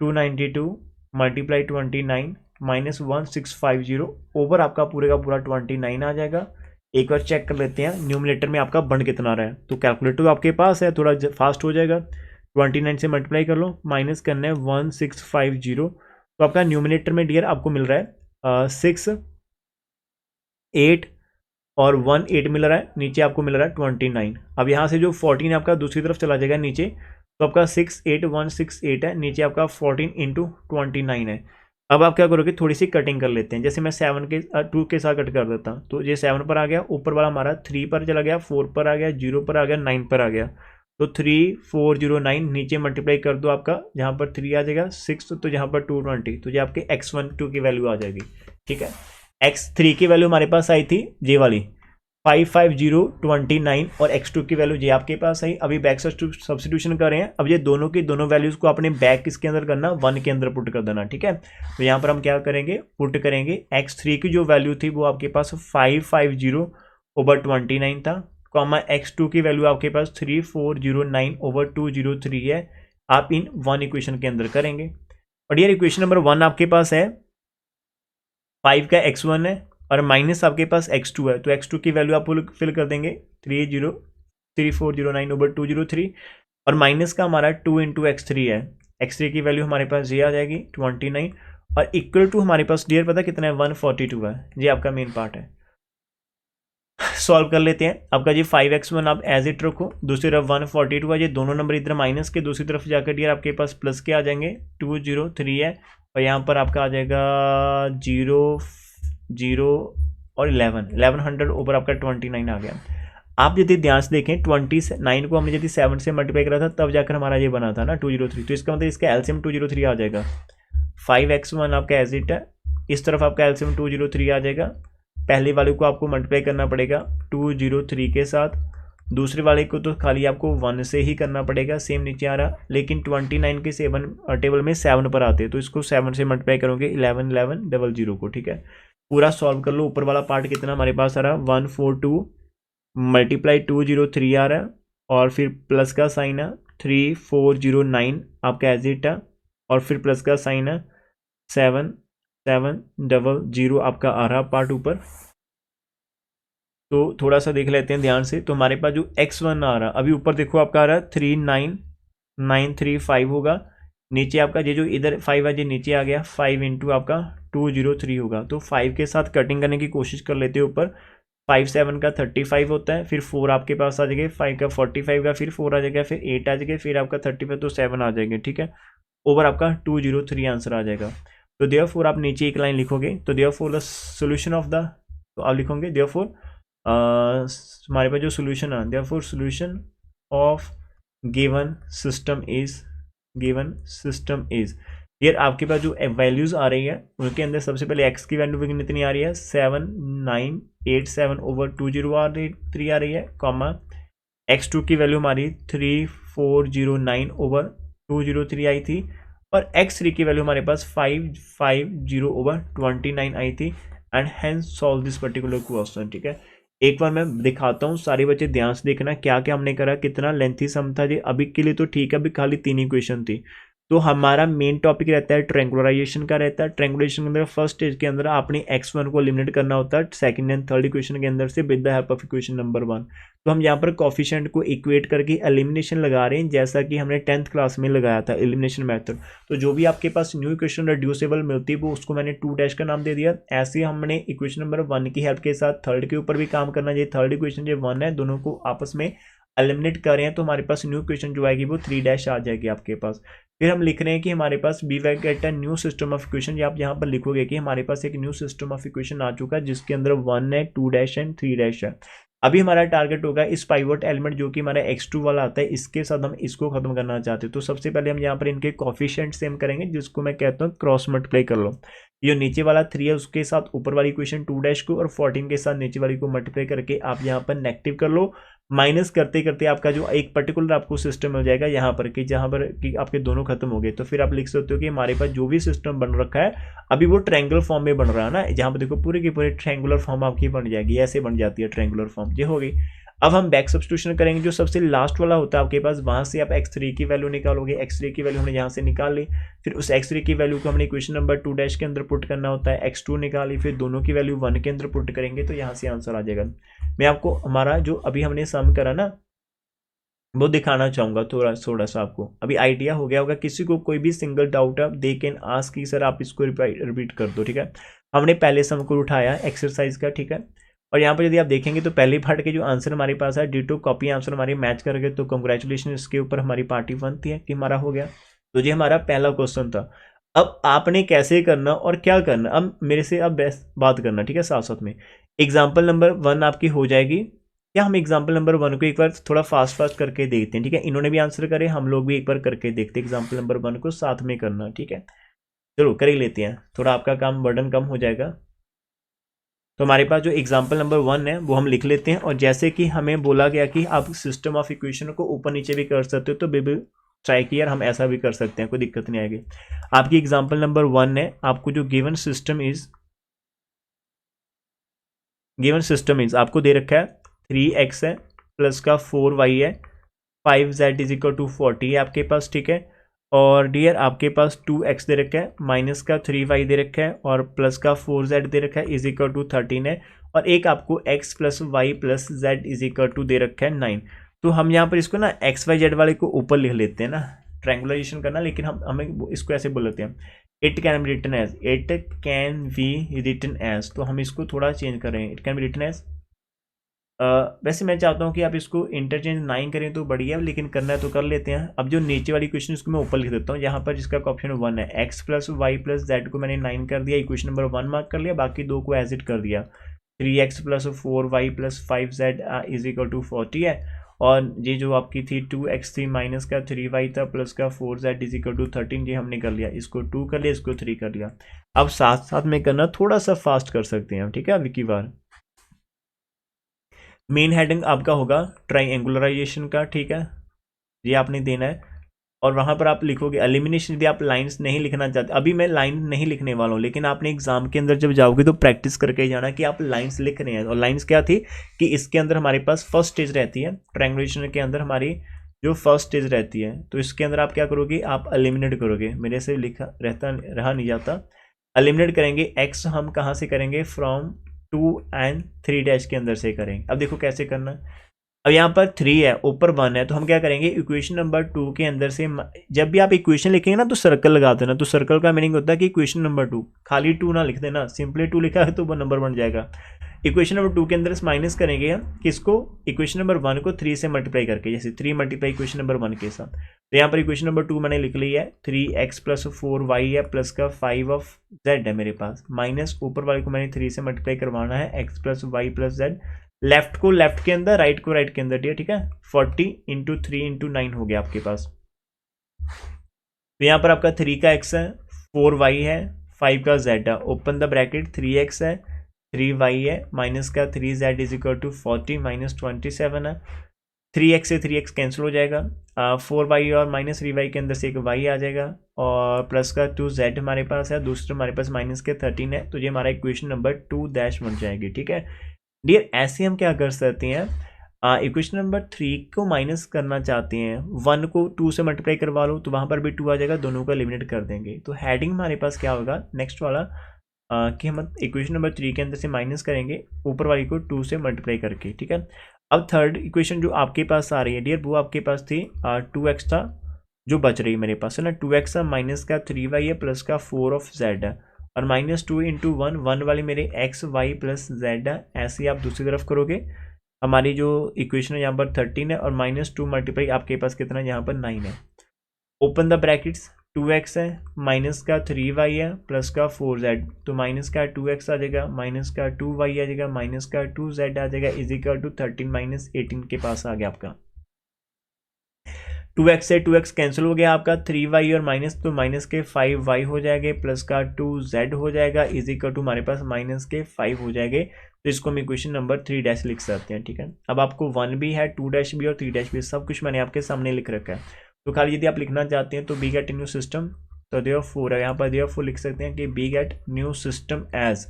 292 मल्टीप्लाई 29 माइनस 1650 ओवर आपका पूरे का पूरा 29 आ जाएगा। एक बार चेक कर लेते हैं न्यूमरेटर में आपका बन कितना रहा है, तो कैलकुलेटर आपके पास है, थोड़ा फास्ट हो जाएगा, 29 से मल्टीप्लाई कर लो, माइनस करना है 1650, तो आपका न्यूमरेटर में डियर आपको मिल रहा है 6 8 और 1 8 मिल रहा है, नीचे आपको मिल रहा है 29। अब यहाँ से जो 14 आपका दूसरी तरफ चला जाएगा नीचे, तो आपका 68168 है, नीचे आपका 14 इंटू 29 है। अब आप क्या करोगे, थोड़ी सी कटिंग कर लेते हैं, जैसे मैं 2 के साथ कट कर देता हूँ, तो ये 7 पर आ गया, ऊपर वाला हमारा 3 पर चला गया, 4 पर आ गया, 0 पर आ गया, 9 पर आ गया, तो 3409 नीचे मल्टीप्लाई कर दो, आपका जहाँ पर 3 आ जाएगा 6, तो यहाँ पर 220, तो ये आपके x12 की वैल्यू आ जाएगी, ठीक है। x3 की वैल्यू हमारे पास आई थी ये वाली 55029, और x2 की वैल्यू ये आपके पास आई। अभी बैक सब्स्टिट्यूशन कर रहे हैं, अब ये दोनों की दोनों वैल्यूज को अपने बैक किसके अंदर करना, 1 के अंदर पुट कर देना, ठीक है। तो यहाँ पर हम क्या करेंगे, पुट करेंगे, x3 की जो वैल्यू थी वो आपके पास 550 ओवर 29 था, कॉमा x2 की वैल्यू आपके पास 3409 ओवर 203 है, आप इन 1 इक्वेशन के अंदर करेंगे। और ये इक्वेशन नंबर 1 आपके पास है 5 का x1 है, और माइनस आपके पास x2 है, तो x2 की वैल्यू आप फिल कर देंगे 3409 ओवर 203, और माइनस का हमारा 2 इंटू x3 है, x3 की वैल्यू हमारे पास ये आ जाएगी 29, और इक्वल टू हमारे पास डियर पता कितना है, 142 है, ये आपका मेन पार्ट है। सॉल्व कर लेते हैं, आपका जी 5x1 आप एज इट रखो, दूसरी तरफ 142 है, ये दोनों नंबर इधर माइनस के, दूसरी तरफ जाकर डियर आपके पास प्लस के आ जाएंगे, 203 है, और यहाँ पर आपका आ जाएगा 0 0 और 1100 ओवर आपका 29 आ गया। आप यदि ध्यान से देखें 29 को हमने यदि 7 से मल्टीप्लाई करा था तब जाकर हमारा ये बना था ना 203, तो इसका मतलब इसका एलसीएम 203 आ जाएगा। 5x1 आपका एज इट है, इस तरफ आपका एलसीएम 203 आ जाएगा, पहले वाले को आपको मल्टीप्लाई करना पड़ेगा 203 के साथ, दूसरे वाले को तो खाली आपको 1 से ही करना पड़ेगा, सेम नीचे आ रहा, लेकिन 29 के 7 टेबल में 7 पर आते हैं, तो इसको 7 से मल्टीप्लाई करोगे 1100 को, ठीक है। पूरा सॉल्व कर लो, ऊपर वाला पार्ट कितना हमारे पास आ रहा है 142 मल्टीप्लाई 203 आ रहा है, और फिर प्लस का साइन है 3409 आपका एज इट है, और फिर प्लस का साइन है 7700 आपका आ रहा पार्ट ऊपर। तो थोड़ा सा देख लेते हैं ध्यान से, तो हमारे पास जो x1 आ रहा अभी ऊपर देखो आपका आ रहा है 39935 होगा, नीचे आपका ये जो इधर 5 है ये नीचे आ गया, 5 इंटू आपका 203 होगा, तो 5 के साथ कटिंग करने की कोशिश कर लेते हैं ऊपर, 5 7 का 35 होता है, फिर 4 आपके पास आ जाएगा, 5 का 45 का, फिर 4 आ जाएगा, फिर 8 आ जाएगा, फिर आपका 35, तो 7 आ जाएंगे, ठीक है। ओवर आपका 203 आंसर आ जाएगा। तो देयरफॉर आप नीचे एक लाइन लिखोगे, तो therefore the solution of the, तो आप लिखोगे देयरफॉर हमारे पास जो सोल्यूशन है, therefore solution of given system is यार, आपके पास जो वैल्यूज आ रही है उनके अंदर सबसे पहले x की वैल्यू कितनी आ रही है 7987 ओवर 203 आ रही है, कॉमा x2 की वैल्यू हमारी 3409 ओवर 203 आई थी, और x3 की वैल्यू हमारे पास 550/29 आई थी and hence solve this particular question. ठीक है, एक बार मैं दिखाता हूँ, सारे बच्चे ध्यान से देखना क्या क्या हमने करा, कितना लेंथी सम था जी। अभी के लिए तो ठीक है, अभी खाली 3 इक्वेशन थी। तो हमारा मेन टॉपिक रहता है ट्रैंगुलराइजेशन का रहता है। ट्रैंगुलराइजेशन के अंदर फर्स्ट स्टेज के अंदर आपने x1 को एलिमिनेट करना होता है सेकंड एंड थर्ड इक्वेशन के अंदर से with the help of equation number 1। तो हम यहाँ पर कोफिशिएंट को इक्वेट करके एलिमिनेशन लगा रहे हैं, जैसा कि हमने 10th क्लास में लगाया था एलिमिनेशन मेथड। तो जो भी आपके पास न्यू इक्वेशन रेड्यूसेबल मिलती है वो उसको मैंने 2 डैश का नाम दे दिया। ऐसे ही हमने इक्वेशन नंबर 1 की हेल्प के साथ थर्ड के ऊपर भी काम करना चाहिए। थर्ड इक्वेशन जो 1 है, दोनों को आपस में एलिमिनेट कर रहे हैं, तो हमारे पास न्यू इक्वेशन जो आएगी वो 3 डैश आ जाएगी आपके पास। फिर हम लिख रहे हैं कि हमारे पास बी वाई get a new system of equation. आप यहाँ पर लिखोगे कि हमारे पास एक न्यू सिस्टम ऑफ इक्वेशन आ चुका है जिसके अंदर 1 है, 2 डैश एंड 3 डैश है। अभी हमारा टारगेट होगा इस पाइवट एलिमेंट जो कि हमारा x2 वाला आता है, इसके साथ हम इसको खत्म करना चाहते हैं। तो सबसे पहले हम यहाँ पर इनके कोफिशिएंट सेम करेंगे, जिसको मैं कहता हूँ क्रॉस मल्टीप्लाई कर लो। ये नीचे वाला 3 है उसके साथ ऊपर वाली इक्वेशन 2 डैश को, और 14 के साथ नीचे वाली को मल्टीप्लाई करके आप यहाँ पर नेगेटिव कर लो। माइनस करते करते आपका जो एक पर्टिकुलर आपको सिस्टम मिल जाएगा यहाँ पर कि जहाँ पर कि आपके दोनों खत्म हो गए। तो फिर आप लिख सकते हो कि हमारे पास जो भी सिस्टम बन रखा है अभी वो ट्रायंगुलर फॉर्म में बन रहा है ना, जहाँ पर देखो पूरे की पूरे ट्रायंगुलर फॉर्म आपकी बन जाएगी, ऐसे बन जाती है ट्रायंगुलर फॉर्म। ये हो गई। अब हम बैक सब्स्टिट्यूशन करेंगे, जो सबसे लास्ट वाला होता है आपके पास, वहां से आप x3 की वैल्यू निकालोगे। x3 की वैल्यू हमने यहाँ से निकाल ली, फिर उस x3 की वैल्यू को हमने इक्वेशन नंबर 2 डैश के अंदर पुट करना होता है। x2 निकाली, फिर दोनों की वैल्यू 1 के अंदर पुट करेंगे, तो यहाँ से आंसर आ जाएगा। मैं आपको हमारा जो अभी हमने सम करा ना वो दिखाना चाहूंगा थोड़ा सा आपको अभी आइडिया हो गया होगा। किसी को कोई भी सिंगल डाउट है दे कैन आस्क कि सर आप इसको रिपीट कर दो। ठीक है, हमने पहले सम को उठाया एक्सरसाइज का। ठीक है, और यहाँ पर यदि आप देखेंगे तो पहली पार्ट के जो आंसर हमारे पास है डिटो कॉपी आंसर हमारी मैच कर गए, तो कंग्रेचुलेशन, इसके ऊपर हमारी पार्टी बनती है कि हमारा हो गया। तो ये हमारा पहला क्वेश्चन था। अब आपने कैसे करना और क्या करना, अब मेरे से अब बेस्ट बात करना। ठीक है, साथ साथ में एग्जाम्पल नंबर 1 आपकी हो जाएगी। क्या हम एग्जाम्पल नंबर 1 को एक बार थोड़ा फास्ट करके देखते हैं। ठीक है, इन्होंने भी आंसर करे, हम लोग भी एक बार करके देखते हैं। एग्जाम्पल नंबर 1 को साथ में करना। ठीक है, चलो कर ही लेते हैं, थोड़ा आपका काम बर्डन कम हो जाएगा। तो हमारे पास जो एग्जाम्पल नंबर 1 है वो हम लिख लेते हैं, और जैसे कि हमें बोला गया कि आप सिस्टम ऑफ इक्वेशन को ऊपर नीचे भी कर सकते हो, तो बेबी ट्राई किया हम ऐसा भी कर सकते हैं, कोई दिक्कत नहीं आएगी। आपकी एग्जाम्पल नंबर 1 है, आपको जो गिवन सिस्टम इज आपको दे रखा है 3x है प्लस का 4y है, 5z इज इक्वल टू 40 है आपके पास। ठीक है, और डियर आपके पास 2x दे रखा है, माइनस का 3y दे रखा है, और प्लस का 4z दे रखा है इज इक्वल टू 13 है, और एक आपको x plus y plus z is equal to दे रखा है 9। तो हम यहाँ पर इसको ना एक्स वाई जेड वाले को ऊपर लिख लेते हैं ना, ट्रायंगुलराइजेशन करना, लेकिन हमें इसको ऐसे बोल लेते हैं it can be written as. तो हम इसको थोड़ा चेंज कर रहे हैं, it can be written as. वैसे मैं चाहता हूँ कि आप इसको इंटरचेंज 9 करें तो बढ़िया, लेकिन करना है तो कर लेते हैं। अब जो नीचे वाली क्वेश्चन उसको मैं ऊपर लिख देता हूँ, यहाँ पर जिसका ऑप्शन 1 है, x plus y plus z को मैंने 9 कर दिया, इक्वेशन नंबर 1 मार्क कर लिया, बाकी 2 को एज इट कर दिया। 3x plus 4y plus 5z is equal to 40 है, और ये जो आपकी थी 2x थी माइनस का 3y था प्लस का 4z इज इक्वल टू 13, ये हमने कर लिया, इसको 2 कर लिया, इसको 3 कर लिया। अब साथ साथ में करना, थोड़ा सा फास्ट कर सकते हैं हम। ठीक है, अभी की बार मेन हेडिंग आपका होगा ट्रायंगुलराइजेशन का। ठीक है, ये आपने देना है, और वहाँ पर आप लिखोगे एलिमिनेशन। यदि आप लाइंस नहीं लिखना चाहते, अभी मैं लाइन नहीं लिखने वाला हूँ, लेकिन आपने एग्जाम के अंदर जब जाओगे तो प्रैक्टिस करके ही जाना कि आप लाइंस लिख रहे हैं। और लाइंस क्या थी कि इसके अंदर हमारे पास फर्स्ट स्टेज रहती है, ट्रायंगुलेशन के अंदर हमारी जो फर्स्ट स्टेज रहती है, तो इसके अंदर आप क्या करोगे, आप एलिमिनेट करोगे। मेरे से लिखा रहा नहीं जाता, एलिमिनेट करेंगे। एक्स हम कहाँ से करेंगे, फ्रॉम 2 and 3 डैश के अंदर से करेंगे। अब देखो कैसे करना। अब यहाँ पर 3 है, ऊपर 1 है, तो हम क्या करेंगे, इक्वेशन नंबर 2 के अंदर से जब भी आप इक्वेशन लिखेंगे ना तो सर्कल लगा देना। तो सर्कल का मीनिंग होता है कि इक्वेशन नंबर 2, खाली 2 ना लिख देना, सिंपली 2 लिखा है तो वो नंबर बन जाएगा। इक्वेशन नंबर 2 के अंदर माइनस करेंगे हम किसको, इक्वेशन नंबर 1 को 3 से मल्टीप्लाई करके, जैसे 3 मल्टीप्लाई इक्वेशन नंबर 1 के साथ। तो यहाँ पर इक्वेशन नंबर 2 मैंने लिख ली है, 3x प्लस 4y है प्लस का 5 ऑफ z है मेरे पास, माइनस ऊपर वाले को मैंने 3 से मल्टीप्लाई करवाना है, x plus y plus z, left को लेफ्ट के अंदर, राइट को राइट के अंदर दिया। ठीक है, 40 इंटू 3 इंटू 9 हो गया आपके पास। तो यहाँ पर आपका 3 का x है, 4y है, 5 का z है, ओपन द ब्रैकेट, 3x है, 3y है, माइनस का 3z is equal to 40 minus 27 है, 3x से 3x कैंसिल हो जाएगा, 4y और माइनस 3y के अंदर से एक y आ जाएगा, और प्लस का 2z हमारे पास है, दूसरा हमारे पास माइनस के 13 है, तो ये हमारा इक्वेशन नंबर 2 डैश बन जाएगी। ठीक है डियर, ऐसे हम क्या कर सकते हैं, इक्वेशन नंबर 3 को माइनस करना चाहते हैं, 1 को 2 से मल्टीप्लाई करवा लो तो वहाँ पर भी 2 आ जाएगा, दोनों को एलिमिनेट कर देंगे। तो हेडिंग हमारे पास क्या होगा नेक्स्ट वाला, कि हम इक्वेशन नंबर 3 के अंदर से माइनस करेंगे ऊपर वाली को 2 से मल्टीप्लाई करके। ठीक है, अब थर्ड इक्वेशन जो आपके पास आ रही है डियर, वो आपके पास थी 2x था जो बच रही है मेरे पास है ना, 2x माइनस का 3y है प्लस का 4 ऑफ z है, और माइनस 2 इंटू 1 वाली मेरे x y प्लस z है। ऐसे ही आप दूसरी तरफ करोगे, हमारी जो इक्वेशन है यहाँ पर 13 है, और माइनस 2 मल्टीप्लाई आपके पास कितना है यहाँ पर 9 है। ओपन द ब्रैकेट्स, 2x है माइनस का 3y है प्लस का 4z, तो माइनस का 2x आ जाएगा, माइनस का 2y आ जाएगा, माइनस का 2z आ जाएगा, इज इक्वल टू 13 माइनस 18 के पास आ गया आपका। 2x से 2x कैंसिल हो गया आपका, 3y और माइनस, तो माइनस के 5y हो जाएंगे, प्लस का 2z हो जाएगा, इज इक्वल टू हमारे पास माइनस के 5 हो जाएंगे। तो इसको हम इक्वेशन नंबर 3 डैश लिख सकते हैं। ठीक है, अब आपको 1 भी है, 2 डैश भी और 3 डैश भी, सब कुछ मैंने आपके सामने लिख रखा है। तो खाली यदि आप लिखना चाहते हैं तो बी गेट न्यू सिस्टम, तो देयरफॉर है यहाँ पर, देयरफॉर लिख सकते हैं कि we get new system as,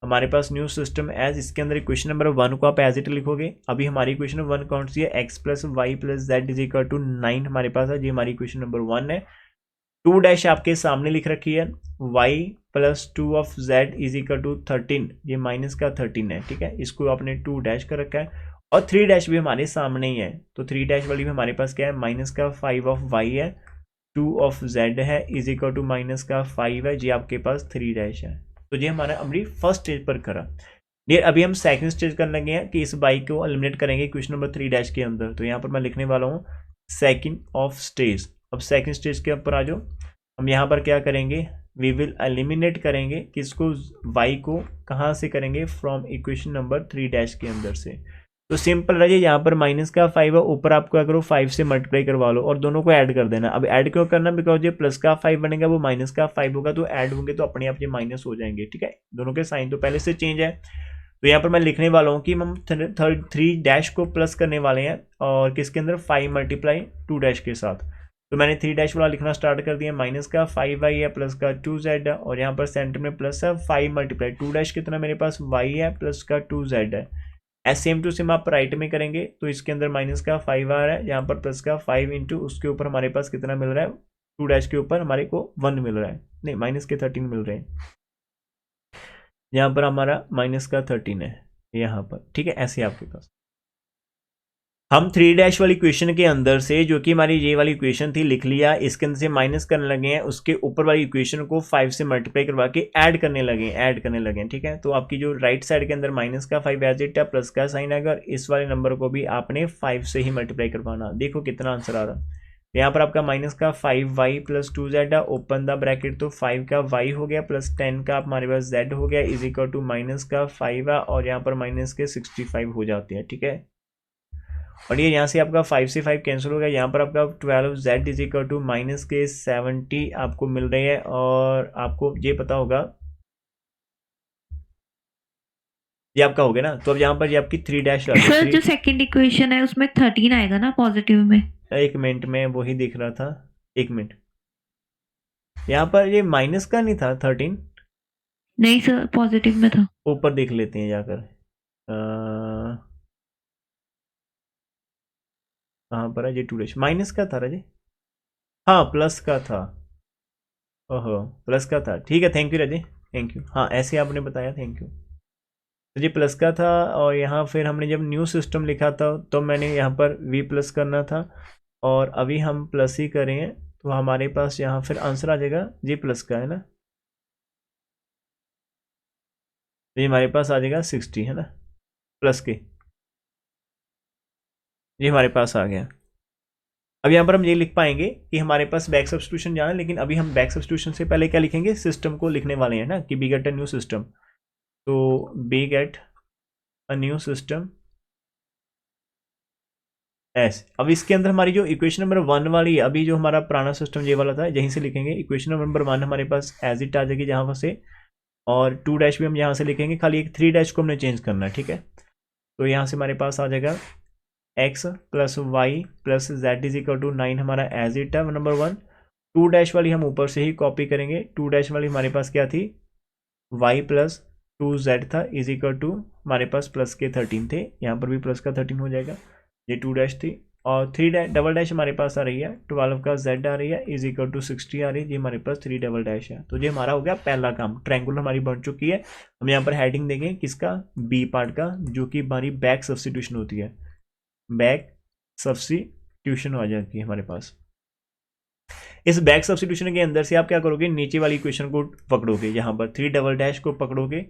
हमारे पास न्यू सिस्टम एज, इसके अंदर इक्वेशन नंबर 1 को आप एज इट लिखोगे। अभी हमारी इक्वेशन नंबर 1 कौन सी है, x plus y plus z is equal to 9 हमारे पास है, जी हमारी इक्वेशन नंबर 1 है। 2 डैश आपके सामने लिख रखी है, y plus 2 of z is equal to 13, ये माइनस का 13 है। ठीक है, इसको आपने 2 डैश कर रखा है, और 3 डैश भी हमारे सामने ही है, तो 3 डैश वाली भी हमारे पास क्या है, माइनस का 5 ऑफ y है, 2 ऑफ z है, इज इक्वल टू माइनस का 5 है, जी आपके पास 3 डैश है। तो ये हमारा अभी फर्स्ट स्टेज पर करा। ये अभी हम सेकंड स्टेज करने लगे हैं कि इस बाइक को एलिमिनेट करेंगे क्वेश्चन नंबर 3 डैश के अंदर। तो यहाँ पर मैं लिखने वाला हूँ सेकंड ऑफ स्टेज। अब सेकंड स्टेज के ऊपर आ जाओ, हम यहाँ पर क्या करेंगे, वी विल एलिमिनेट करेंगे किसको, y को, कहाँ से करेंगे, फ्रॉम इक्वेशन नंबर 3 डैश के अंदर से। तो सिंपल रहिए, यहाँ पर माइनस का 5 है, ऊपर आप क्या करो 5 से मल्टीप्लाई करवा लो और दोनों को ऐड कर देना। अब ऐड क्यों करना, बिकॉज ये प्लस का 5 बनेगा वो माइनस का 5 होगा, तो ऐड होंगे तो अपने आप ये माइनस हो जाएंगे। ठीक है, दोनों के साइन तो पहले से चेंज है। तो यहाँ पर मैं लिखने वाला हूँ कि हम 3 डैश को प्लस करने वाले हैं, और किसके अंदर 5 मल्टीप्लाई 2 डैश के साथ। तो मैंने 3 डैश वाला लिखना स्टार्ट कर दिया, माइनस का 5y है प्लस का 2z है, और यहाँ पर सेंटर में प्लस है 5 मल्टीप्लाई 2 डैश कितना मेरे पास y है प्लस का 2z है। सेम टू सेम आप राइट में करेंगे तो इसके अंदर माइनस का 5 आ रहा है, यहाँ पर प्लस का 5 इंटू उसके ऊपर हमारे पास कितना मिल रहा है, 2 डैश के ऊपर हमारे को 1 मिल रहा है, नहीं माइनस के 13 मिल रहे हैं, यहाँ पर हमारा माइनस का 13 है यहाँ पर। ठीक है, ऐसे आपके पास हम 3 डैश वाली इक्वेशन के अंदर से, जो कि हमारी ये वाली इक्वेशन थी, लिख लिया, इसके अंदर से माइनस करने लगे हैं, उसके ऊपर वाली इक्वेशन को 5 से मल्टीप्लाई करवा के ऐड करने लगे। ठीक है, तो आपकी जो राइट साइड के अंदर माइनस का 5 एज इट है, प्लस का साइन आएगा, और इस वाले नंबर को भी आपने 5 से ही मल्टीप्लाई करवाना। देखो कितना आंसर आ रहा है, यहाँ पर आपका माइनस का 5y प्लस 2z है, ओपन द ब्रैकेट, तो 5 का y हो गया प्लस 10 का हमारे पास z हो गया, इज इक्वल टू माइनस का 5 है, और यहाँ पर माइनस के 65 हो जाते हैं। ठीक है, और ये यहाँ से आपका 5 से 5 कैंसिल हो गया, यहाँ पर आपका 12z is equal to minus के 70 आपको मिल रही है, और आपको ये पता होगा ये आपका हो गया ना। तो अब यहाँ पर ये आपकी 3 डैश सर जो सेकंड इक्वेशन है उसमें 13 आएगा ना पॉजिटिव में, 1 मिनट में वही दिख रहा था, 1 मिनट, यहाँ पर ये माइनस का नहीं था 13, नहीं सर पॉजिटिव में था, ऊपर देख लेते हैं जाकर, कहाँ पर है ये 2 डैश, माइनस का था राजे, हाँ प्लस का था, ओहो प्लस का था। ठीक है, thank you Raje, thank you, हाँ ऐसे आपने बताया, थैंक यू। तो ये प्लस का था, और यहाँ फिर हमने जब न्यू सिस्टम लिखा था तो मैंने यहाँ पर v प्लस करना था, और अभी हम प्लस ही करें तो हमारे पास यहाँ फिर आंसर आ जाएगा जी प्लस का, है ना, तो ये हमारे पास आ जाएगा 60, है ना, प्लस के, ये हमारे पास आ गया। अब यहाँ पर हम ये लिख पाएंगे कि हमारे पास बैक सब्स्टिट्यूशन जाना है, लेकिन अभी हम बैक सब्स्टिट्यूशन से पहले क्या लिखेंगे, सिस्टम को लिखने वाले हैं ना, कि we get a new system. तो we get a new systems. अब इसके अंदर हमारी जो इक्वेशन नंबर 1 वाली है, अभी जो हमारा पुराना सिस्टम ये वाला था, यहीं से लिखेंगे, इक्वेशन नंबर 1 हमारे पास एज इट आ जाएगी जहाँ से, और 2 डैश भी हम यहाँ से लिखेंगे, खाली एक 3 डैश को हमने चेंज करना है। ठीक है, तो यहाँ से हमारे पास आ जाएगा x plus y plus z is equal to 9 हमारा एज इट है नंबर 1। 2 डैश वाली हम ऊपर से ही कॉपी करेंगे। 2 डैश वाली हमारे पास क्या थी, वाई प्लस 2z था इज इक्वल टू हमारे पास प्लस के 13 थे, यहाँ पर भी प्लस का 13 हो जाएगा। ये 2 डैश थी और 3 डबल डैश हमारे पास आ रही है 12 का z आ रही है इज इक्वल टू 60 आ रही है, ये हमारे पास 3 डबल डैश है। तो ये हमारा हो गया पहला काम, ट्रायंगुलर हमारी बन चुकी है। हम यहाँ पर हेडिंग देंगे किसका, बी पार्ट का, जो कि हमारी बैक सब्स्टिट्यूशन होती है, बैक सब्स्टिट्यूशन आ जाती है हमारे पास। इस बैक सब्स्टिट्यूशन के अंदर से आप क्या करोगे, नीचे वाली इक्वेशन को पकड़ोगे, यहाँ पर 3 डबल डैश को पकड़ोगे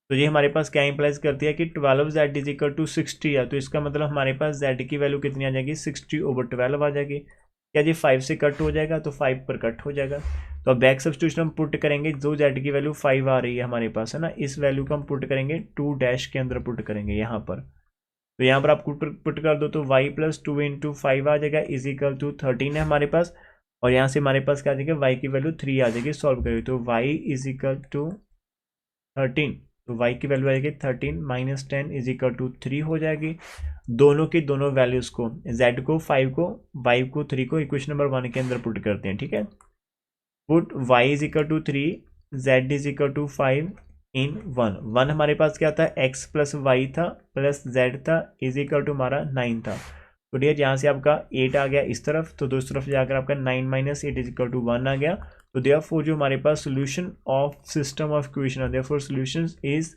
तो ये हमारे पास क्या इंप्लाइज करती है कि 12z इज इक्वल टू 60 है। तो इसका मतलब हमारे पास z की वैल्यू कितनी आ जाएगी, 60/12 आ जाएगी। क्या जी 5 से कट हो जाएगा, तो 5 पर कट हो जाएगा। तो अब बैक सब्स्टिट्यूशन हम पुट करेंगे, जो z की वैल्यू 5 आ रही है हमारे पास है ना, इस वैल्यू को हम पुट करेंगे 2 डैश के अंदर पुट करेंगे यहाँ पर। तो यहाँ पर आप पुट कर दो तो y प्लस 2 इंटू 5 आ जाएगा इज इक्वल टू 13 है हमारे पास। और यहाँ से हमारे पास क्या आ जाएगा, y की वैल्यू 3 आ जाएगी, सॉल्व करेंगे तो y इज इक्वल टू 13, तो y की वैल्यू आ जाएगी 13 माइनस 10 इज इक्वल टू 3 हो जाएगी। दोनों की दोनों वैल्यूज को, z को 5 को, y को 3 को इक्वेशन नंबर 1 के अंदर पुट करते हैं, ठीक है। Put y is equal to 3, z is equal to 5 in 1 हमारे पास क्या था, x प्लस वाई था प्लस z था इज इक्वल टू हमारा 9 था। तो डियर यहाँ से आपका 8 आ गया इस तरफ, तो दूसरी तरफ जाकर आपका 9 माइनस 8 इज इक्वल टू 1 आ गया। तो देयरफॉर जो हमारे पास solution of system of equation है, देयरफॉर सोल्यूशन इज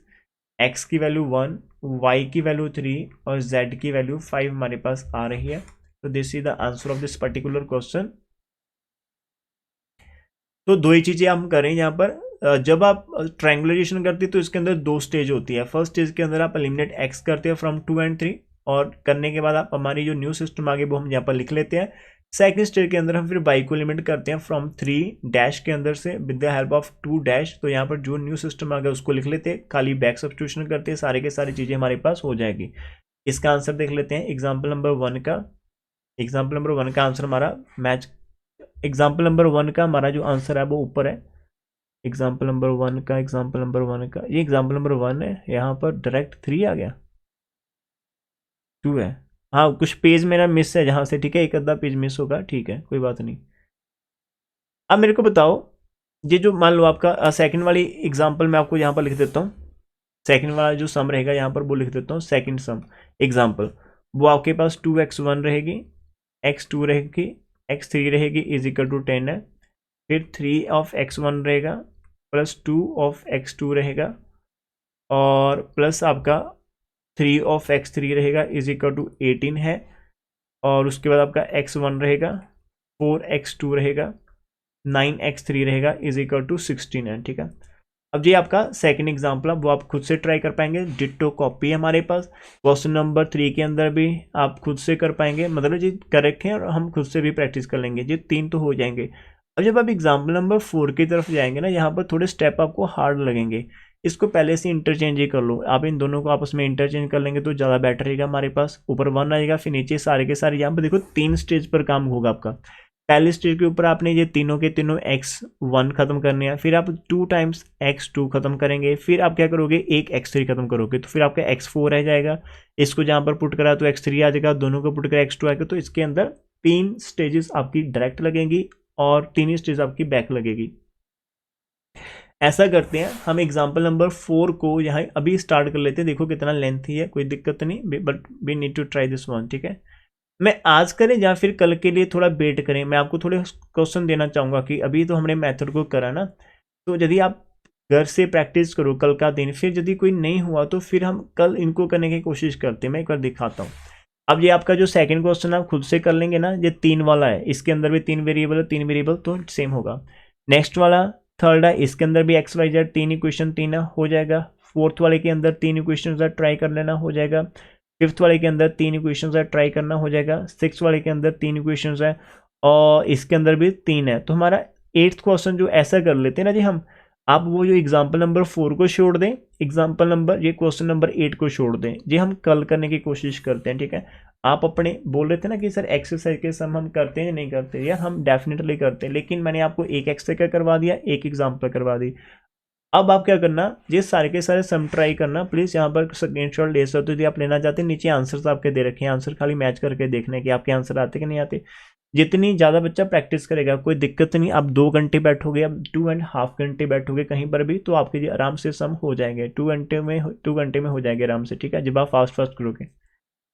x की वैल्यू 1, y की वैल्यू 3 और z की वैल्यू 5 हमारे पास आ रही है। तो this is the answer of this particular question. तो दो ही चीजें हम करें यहाँ पर, जब आप ट्रायंगुलराइजेशन करते हैं तो इसके अंदर 2 स्टेज होती है। फर्स्ट स्टेज के अंदर आप एलिमिनेट x करते हैं फ्रॉम 2 and 3, और करने के बाद आप हमारी जो न्यू सिस्टम आगे वो हम यहाँ पर लिख लेते हैं। सेकंड स्टेज के अंदर हम फिर y को लिमिट करते हैं फ्रॉम 3 डैश के अंदर से with the help of 2 dash. तो यहाँ पर जो न्यू सिस्टम आ गया उसको लिख लेते हैं, खाली बैक सब्स्टिट्यूशन करते हैं, सारे के सारी चीजें हमारे पास हो जाएगी। इसका आंसर देख लेते हैं एग्जाम्पल नंबर 1 का। एग्जाम्पल नंबर 1 का आंसर हमारा मैच, एग्जाम्पल नंबर 1 का हमारा जो आंसर है वो ऊपर है। एग्जाम्पल नंबर 1 का, एग्जाम्पल नंबर 1 का, ये एग्जाम्पल नंबर 1 है, यहाँ पर डायरेक्ट 3 आ गया, 2 है। हाँ कुछ पेज मेरा मिस है जहाँ से, ठीक है, एक आधा पेज मिस होगा, ठीक है कोई बात नहीं। अब मेरे को बताओ, ये जो मान लो आपका सेकंड वाली एग्जाम्पल मैं आपको यहाँ पर लिख देता हूँ, सेकंड वाला जो सम रहेगा यहाँ पर वो लिख देता हूँ, सेकंड सम एग्जाम्पल, वो आपके पास 2x1 रहेगी, x2 रहेगी, x3 रहेगी इज इक्वल टू 10 है, फिर 3 ऑफ x1 रहेगा प्लस 2 ऑफ x2 रहेगा और प्लस आपका 3 ऑफ x3 रहेगा इज इक्वल टू 18 है, और उसके बाद आपका x1 रहेगा, 4x2 रहेगा, 9x3 रहेगा इज इक्वल टू 16 है, ठीक है। अब ये आपका सेकंड एग्जाम्पल है, वो आप खुद से ट्राई कर पाएंगे, डिट्टो कॉपी है हमारे पास। क्वेश्चन नंबर 3 के अंदर भी आप खुद से कर पाएंगे, मतलब ये करेक्ट है और हम खुद से भी प्रैक्टिस कर लेंगे, ये 3 तो हो जाएंगे। अब जब आप एग्जाम्पल नंबर 4 की तरफ जाएंगे ना, यहाँ पर थोड़े स्टेप आपको हार्ड लगेंगे, इसको पहले से इंटरचेंज ही कर लो। आप इन दोनों को आपस में इंटरचेंज कर लेंगे तो ज़्यादा बेटर रहेगा। हमारे पास ऊपर 1 आएगा, फिर नीचे सारे के सारे, यहाँ पर देखो 3 स्टेज पर काम होगा आपका। पहले स्टेज के ऊपर आपने ये तीनों के तीनों x1 खत्म करने हैं, फिर आप 2 टाइम्स x2 खत्म करेंगे, फिर आप क्या करोगे, एक x3 खत्म करोगे, तो फिर आपका x4 रह जाएगा। इसको जहाँ पर पुट करा तो x3 आ जाएगा, दोनों को पुट करा x2 आएगा। तो इसके अंदर 3 स्टेजेस आपकी डायरेक्ट लगेंगी और 3 स्टेज आपकी बैक लगेगी। ऐसा करते हैं, हम एग्जाम्पल नंबर 4 को यहाँ अभी स्टार्ट कर लेते हैं। देखो कितना लेंथी है, कोई दिक्कत नहीं, but we need to try this one, ठीक है। मैं आज करें या फिर कल के लिए थोड़ा वेट करें, मैं आपको थोड़े क्वेश्चन देना चाहूँगा कि अभी तो हमने मेथड को करा ना, तो यदि आप घर से प्रैक्टिस करो कल का दिन, फिर यदि कोई नहीं हुआ तो फिर हम कल इनको करने की कोशिश करते हैं। मैं एक बार दिखाता हूँ। अब ये आपका जो सेकंड क्वेश्चन आप खुद से कर लेंगे ना, ये 3 वाला है, इसके अंदर भी 3 वेरिएबल है, 3 वेरिएबल तो सेम होगा। नेक्स्ट वाला थर्ड है, इसके अंदर भी एक्स वाई जेड 3 इक्वेशन 3 हो जाएगा। फोर्थ वाले के अंदर 3 इक्वेशन ट्राई कर लेना, हो जाएगा। फिफ्थ वाले के अंदर 3 इक्वेशंस है, ट्राई करना, हो जाएगा। सिक्स वाले के अंदर 3 इक्वेशंस है और इसके अंदर भी 3 है। तो हमारा 8th क्वेश्चन जो ऐसा कर लेते हैं ना जी हम, आप वो जो एग्जाम्पल नंबर 4 को छोड़ दें, एग्जाम्पल नंबर ये क्वेश्चन नंबर 8 को छोड़ दें, ये हम कल करने की कोशिश करते हैं, ठीक है। आप अपने बोल रहे थे ना कि सर एक्सरसाइज के सम हम करते हैं नहीं करते, या हम डेफिनेटली करते हैं, लेकिन मैंने आपको एक एक्सरसाइज का करवा दिया, एक एग्जाम्पल करवा दी। अब आप क्या करना, ये सारे के सारे सम ट्राई करना। प्लीज़ यहाँ पर स्क्रीनशॉट ले सकते हो यदि आप लेना चाहते हैं। नीचे आंसर्स आपके दे रखे हैं, आंसर खाली मैच करके देखने कि आपके आंसर आते कि नहीं आते। जितनी ज़्यादा बच्चा प्रैक्टिस करेगा कोई दिक्कत नहीं। आप 2 घंटे बैठोगे, अब 2.5 घंटे बैठोगे कहीं पर भी, तो आपके लिए आराम से सम हो जाएंगे। 2 घंटे में हो जाएंगे आराम से, ठीक है, जब आप फास्ट फास्ट करोगे।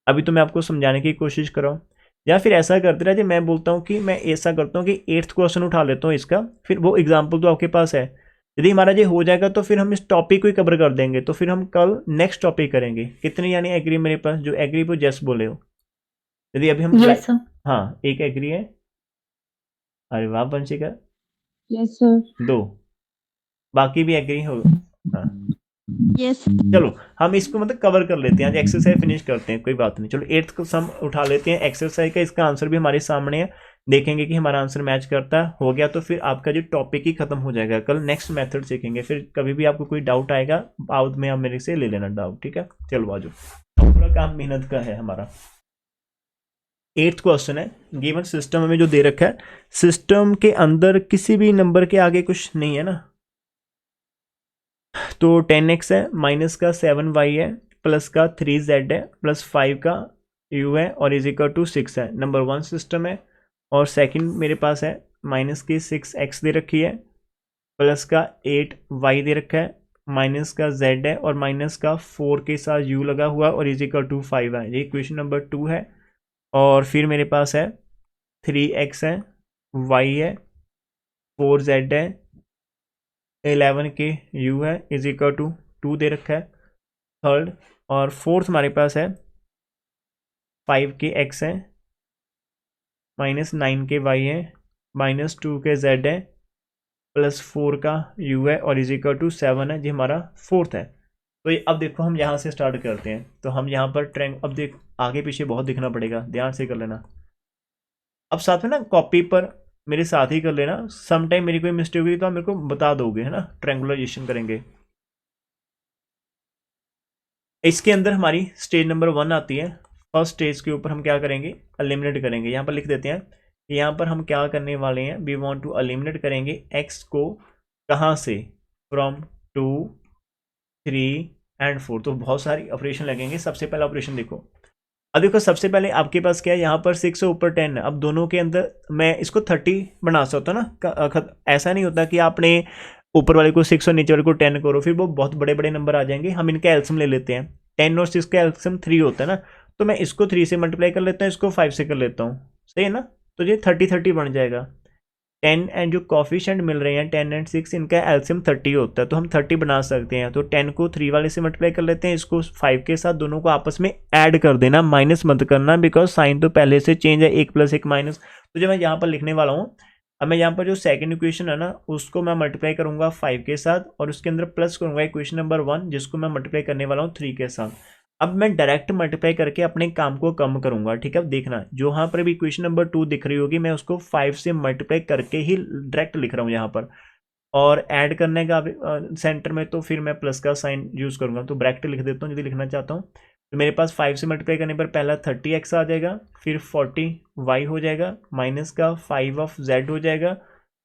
अभी तो मैं आपको समझाने की कोशिश कर रहा हूँ। या फिर ऐसा करते रहे, मैं बोलता हूँ कि मैं ऐसा करता हूँ कि 8th क्वेश्चन उठा लेता हूँ इसका, फिर वो एग्जाम्पल तो आपके पास है। यदि हमारा ये हो जाएगा तो फिर हम इस टॉपिक को ही कवर कर देंगे, तो फिर हम कल नेक्स्ट टॉपिक करेंगे। कितने यानी एग्री मेरे पास? जो एग्री वो जस्ट बोले हो। यदि अभी हम यस सर। हाँ, एक एग्री है। अरे वाह वंशिका, यस सर। 2 बाकी भी एग्री हो। हाँ यस। चलो हम इसको मतलब कवर कर लेते हैं, आज एक्सरसाइज फिनिश करते हैं, कोई बात नहीं। चलो 8th को सम उठा लेते हैं एक्सरसाइज का। इसका आंसर भी हमारे सामने है, देखेंगे कि हमारा आंसर मैच करता है। हो गया तो फिर आपका जो टॉपिक ही खत्म हो जाएगा। कल नेक्स्ट मेथड सीखेंगे। फिर कभी भी आपको कोई डाउट आएगा बाद में आप मेरे से ले लेना डाउट, ठीक है। चलो आजो, थोड़ा काम मेहनत का है हमारा। 8th क्वेश्चन है, गिवन सिस्टम हमें जो दे रखा है, सिस्टम के अंदर किसी भी नंबर के आगे कुछ नहीं है ना, तो 10x है, माइनस का 7y है, प्लस का 3z है, प्लस 5 का u है, और इज इक्वल टू 6 है। नंबर 1 सिस्टम है। और सेकंड मेरे पास है माइनस की 6x दे रखी है, प्लस का 8y दे रखा है, माइनस का z है, और माइनस का 4 के साथ u लगा हुआ, और इज इक्वल टू 5 है। ये इक्वेशन नंबर 2 है। और फिर मेरे पास है 3x है, y है, 4z है, 11 के u है, इज इक्वल टू 2 दे रखा है थर्ड। और फोर्थ हमारे पास है 5 के x है, माइनस 9 के y है, माइनस 2 के z है, प्लस 4 का u है, और इज इक्वल टू 7 है। जी हमारा फोर्थ है। तो ये अब देखो हम यहाँ से स्टार्ट करते हैं। तो हम यहाँ पर ट्रैंग, अब देख आगे पीछे बहुत दिखना पड़ेगा, ध्यान से कर लेना। अब साथ में ना कॉपी पर मेरे साथ ही कर लेना। सम टाइम मेरी कोई मिस्टेक हुई तो आप मेरे को बता दोगे, है ना। ट्रैंगुलराइजेशन करेंगे। इसके अंदर हमारी स्टेज नंबर 1 आती है। फर्स्ट स्टेज के ऊपर हम क्या करेंगे, एलिमिनेट करेंगे। यहाँ पर लिख देते हैं, यहाँ पर हम क्या करने वाले हैं, वी वांट टू एलिमिनेट करेंगे x को। कहाँ से? From 2, 3 and 4। तो बहुत सारी ऑपरेशन लगेंगे। सबसे पहला ऑपरेशन देखो। अब देखो सबसे पहले आपके पास क्या है, यहाँ पर 6 है, ऊपर 10 है। अब दोनों के अंदर मैं इसको 30 बना सकता हूँ ना। ऐसा नहीं होता कि आपने ऊपर वाले को 6 और नीचे वाले को 10 करो, फिर वो बहुत बड़े बड़े नंबर आ जाएंगे। हम इनका एल्सियम ले लेते हैं। 10 और 6 का एल्सियम 3 होता है ना, तो मैं इसको 3 से मल्टीप्लाई कर लेता हूँ, इसको 5 से कर लेता हूँ, सही है ना। तो ये 30 बन जाएगा। 10 एंड जो कॉफिशेंट मिल रहे हैं 10 एंड 6, इनका एल्सियम 30 होता है, तो हम 30 बना सकते हैं। तो 10 को 3 वाले से मल्टीप्लाई कर लेते हैं, इसको 5 के साथ, दोनों को आपस में ऐड कर देना, माइनस मत करना, बिकॉज साइन तो पहले से चेंज है, 1 प्लस 1 माइनस। तो जब मैं यहाँ पर लिखने वाला हूँ, अब मैं यहाँ पर जो सेकंड इक्वेशन है ना, उसको मैं मल्टीप्लाई करूंगा 5 के साथ, और उसके अंदर प्लस करूंगा इक्वेशन नंबर 1, जिसको मैं मल्टीप्लाई करने वाला हूँ 3 के साथ। अब मैं डायरेक्ट मल्टीप्लाई करके अपने काम को कम करूंगा, ठीक है। अब देखना, जो यहाँ पर भी इक्वेशन नंबर 2 दिख रही होगी, मैं उसको 5 से मल्टीप्लाई करके ही डायरेक्ट लिख रहा हूँ यहाँ पर। और ऐड करने का सेंटर में तो फिर मैं प्लस का साइन यूज करूंगा, तो ब्रैकेट लिख देता हूँ यदि लिखना चाहता हूँ। तो मेरे पास 5 से मल्टीप्लाई करने पर पहला 30x आ जाएगा, फिर 40y हो जाएगा, माइनस का 5 ऑफ z हो जाएगा,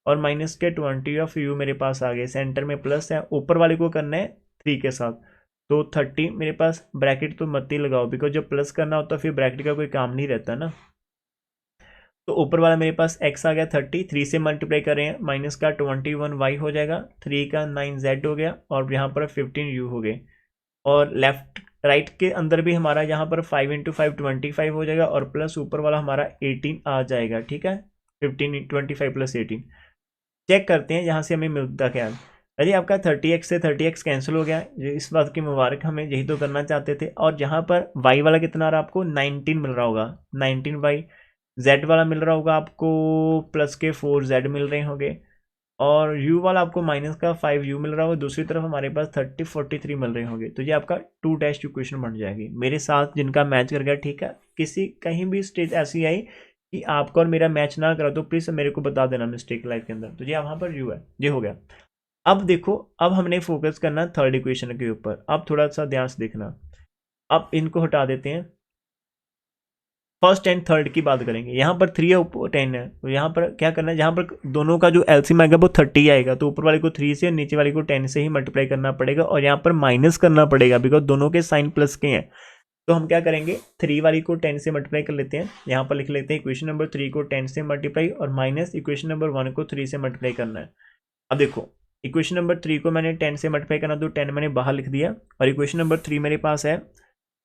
और माइनस के 20 ऑफ u मेरे पास आ गए। सेंटर में प्लस है, ऊपर वाले को करना है 3 के साथ। तो 30 मेरे पास, ब्रैकेट तो मत ही लगाओ, बिकॉज जब प्लस करना होता है फिर ब्रैकेट का कोई काम नहीं रहता ना। तो ऊपर वाला मेरे पास x आ गया 30, 3 से मल्टीप्लाई कर रहे हैं, माइनस का 21y हो जाएगा, 3 का 9z हो गया, और यहाँ पर 15u हो गए। और लेफ्ट राइट के अंदर भी हमारा यहाँ पर 5 × 5 25 हो जाएगा, और प्लस ऊपर वाला हमारा 18 आ जाएगा, ठीक है। 15 25 प्लस 18 चेक करते हैं यहाँ से हमें मिलता क्या है। अरे आपका 30x से 30x कैंसिल हो गया, इस बात की मुबारक, हमें यही तो करना चाहते थे। और यहाँ पर y वाला कितना आ रहा है आपको, 19 मिल रहा होगा, 19y। z वाला मिल रहा होगा आपको प्लस के 4z मिल रहे होंगे, और u वाला आपको माइनस का 5u मिल रहा होगा। दूसरी तरफ हमारे पास 30 43 मिल रहे होंगे। तो ये आपका 2 डैश इक्वेशन बन जाएगी मेरे साथ, जिनका मैच कर गया, ठीक है। किसी कहीं भी स्टेज ऐसी आई कि आपका और मेरा मैच ना करा, तो प्लीज़ मेरे को बता देना मिस्टेक लाइफ के अंदर। तो ये वहाँ पर u है, ये हो गया। अब देखो, अब हमने फोकस करना थर्ड इक्वेशन के ऊपर। अब थोड़ा सा ध्यान से देखना। अब इनको हटा देते हैं, फर्स्ट एंड थर्ड की बात करेंगे। यहाँ पर 3 है, 10 है, तो यहाँ पर क्या करना है, जहाँ पर दोनों का जो एलसीएम आएगा वो 30 आएगा, तो ऊपर वाले को 3 से नीचे वाले को 10 से ही मल्टीप्लाई करना पड़ेगा, और यहाँ पर माइनस करना पड़ेगा बिकॉज दोनों के साइन प्लस के हैं। तो हम क्या करेंगे, 3 वाली को 10 से मल्टीप्लाई कर लेते हैं, यहाँ पर लिख लेते हैं इक्वेशन नंबर 3 को 10 से मल्टीप्लाई, और माइनस इक्वेशन नंबर 1 को 3 से मल्टीप्लाई करना है। अब देखो इक्वेशन नंबर 3 को मैंने 10 से मल्टीप्लाई करना, तो 10 मैंने बाहर लिख दिया, और इक्वेशन नंबर 3 मेरे पास है,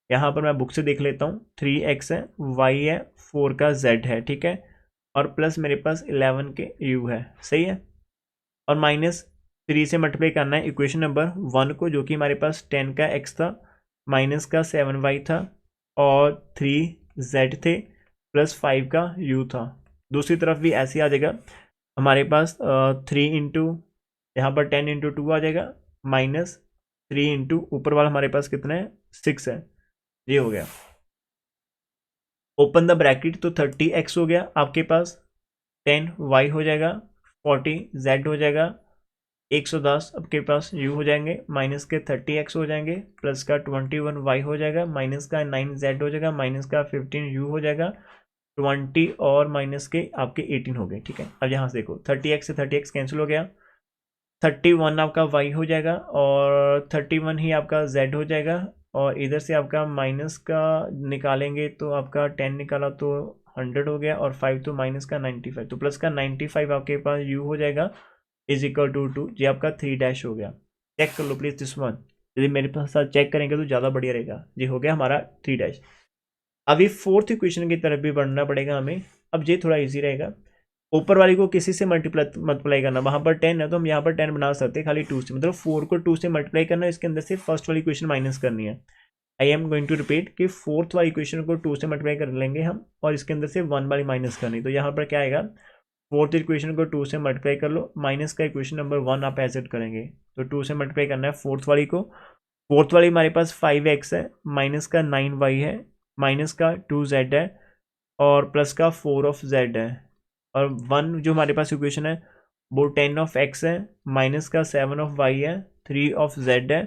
यहाँ पर मैं बुक से देख लेता हूँ, 3x है, y है, 4 का z है, ठीक है, और प्लस मेरे पास 11 के u है, सही है, और माइनस 3 से मल्टीप्लाई करना है इक्वेशन नंबर 1 को, जो कि हमारे पास 10 का x था, माइनस का 7y था, और 3z थे, प्लस 5 का u था। दूसरी तरफ भी ऐसे आ जाएगा, हमारे पास 3 इंटू यहाँ पर 10 इंटू 2 आ जाएगा, माइनस 3 इंटू ऊपर वाला हमारे पास कितना है, 6 है, ये हो गया। ओपन द ब्रैकेट, तो 30x हो गया आपके पास, 10y हो जाएगा, 40z हो जाएगा, 110 आपके पास u हो जाएंगे, माइनस के 30x हो जाएंगे, प्लस का 21y हो जाएगा, माइनस का 9z हो जाएगा, माइनस का 15u हो जाएगा, 20 और माइनस के आपके 18 हो गए, ठीक है। अब यहाँ से देखो 30x से 30x कैंसिल हो गया, 31 आपका y हो जाएगा, और 31 ही आपका z हो जाएगा, और इधर से आपका माइनस का निकालेंगे तो आपका 10 निकाला तो 100 हो गया, और 5 तो माइनस का 95, तो प्लस का 95 आपके पास u हो जाएगा, इज इक्वल टू 2, ये आपका 3 डैश हो गया। चेक कर लो प्लीज दिस वन, यदि मेरे पास साथ चेक करेंगे तो ज़्यादा बढ़िया रहेगा। ये हो गया हमारा 3 डैश। अभी फोर्थ इक्वेशन की तरफ भी बढ़ना पड़ेगा हमें। अब ये थोड़ा इजी रहेगा, ऊपर वाली को किसी से मल्टीप्लाई करना, वहाँ पर 10 है तो हम यहाँ पर 10 बना सकते हैं खाली 2 से, मतलब 4 को 2 से मल्टीप्लाई करना, इसके अंदर से फर्स्ट वाली इक्वेशन माइनस करनी है। I am going to repeat कि फोर्थ वाली इक्वेशन को 2 से मल्टीप्लाई कर लेंगे हम, और इसके अंदर से 1 वाली माइनस करनी। तो यहाँ पर क्या आएगा, फोर्थ इक्वेशन को 2 से मल्टीप्लाई कर लो, माइनस का इक्वेशन नंबर 1 आप एड करेंगे, तो 2 से मल्टीप्लाई करना है फोर्थ वाली को। फोर्थ वाली हमारे पास 5x है, माइनस का 9y है, माइनस का 2z है, और प्लस का 4 ऑफ z है, और 1 जो हमारे पास इक्वेशन है वो 10 ऑफ x है, माइनस का 7 ऑफ y है, 3 ऑफ z है,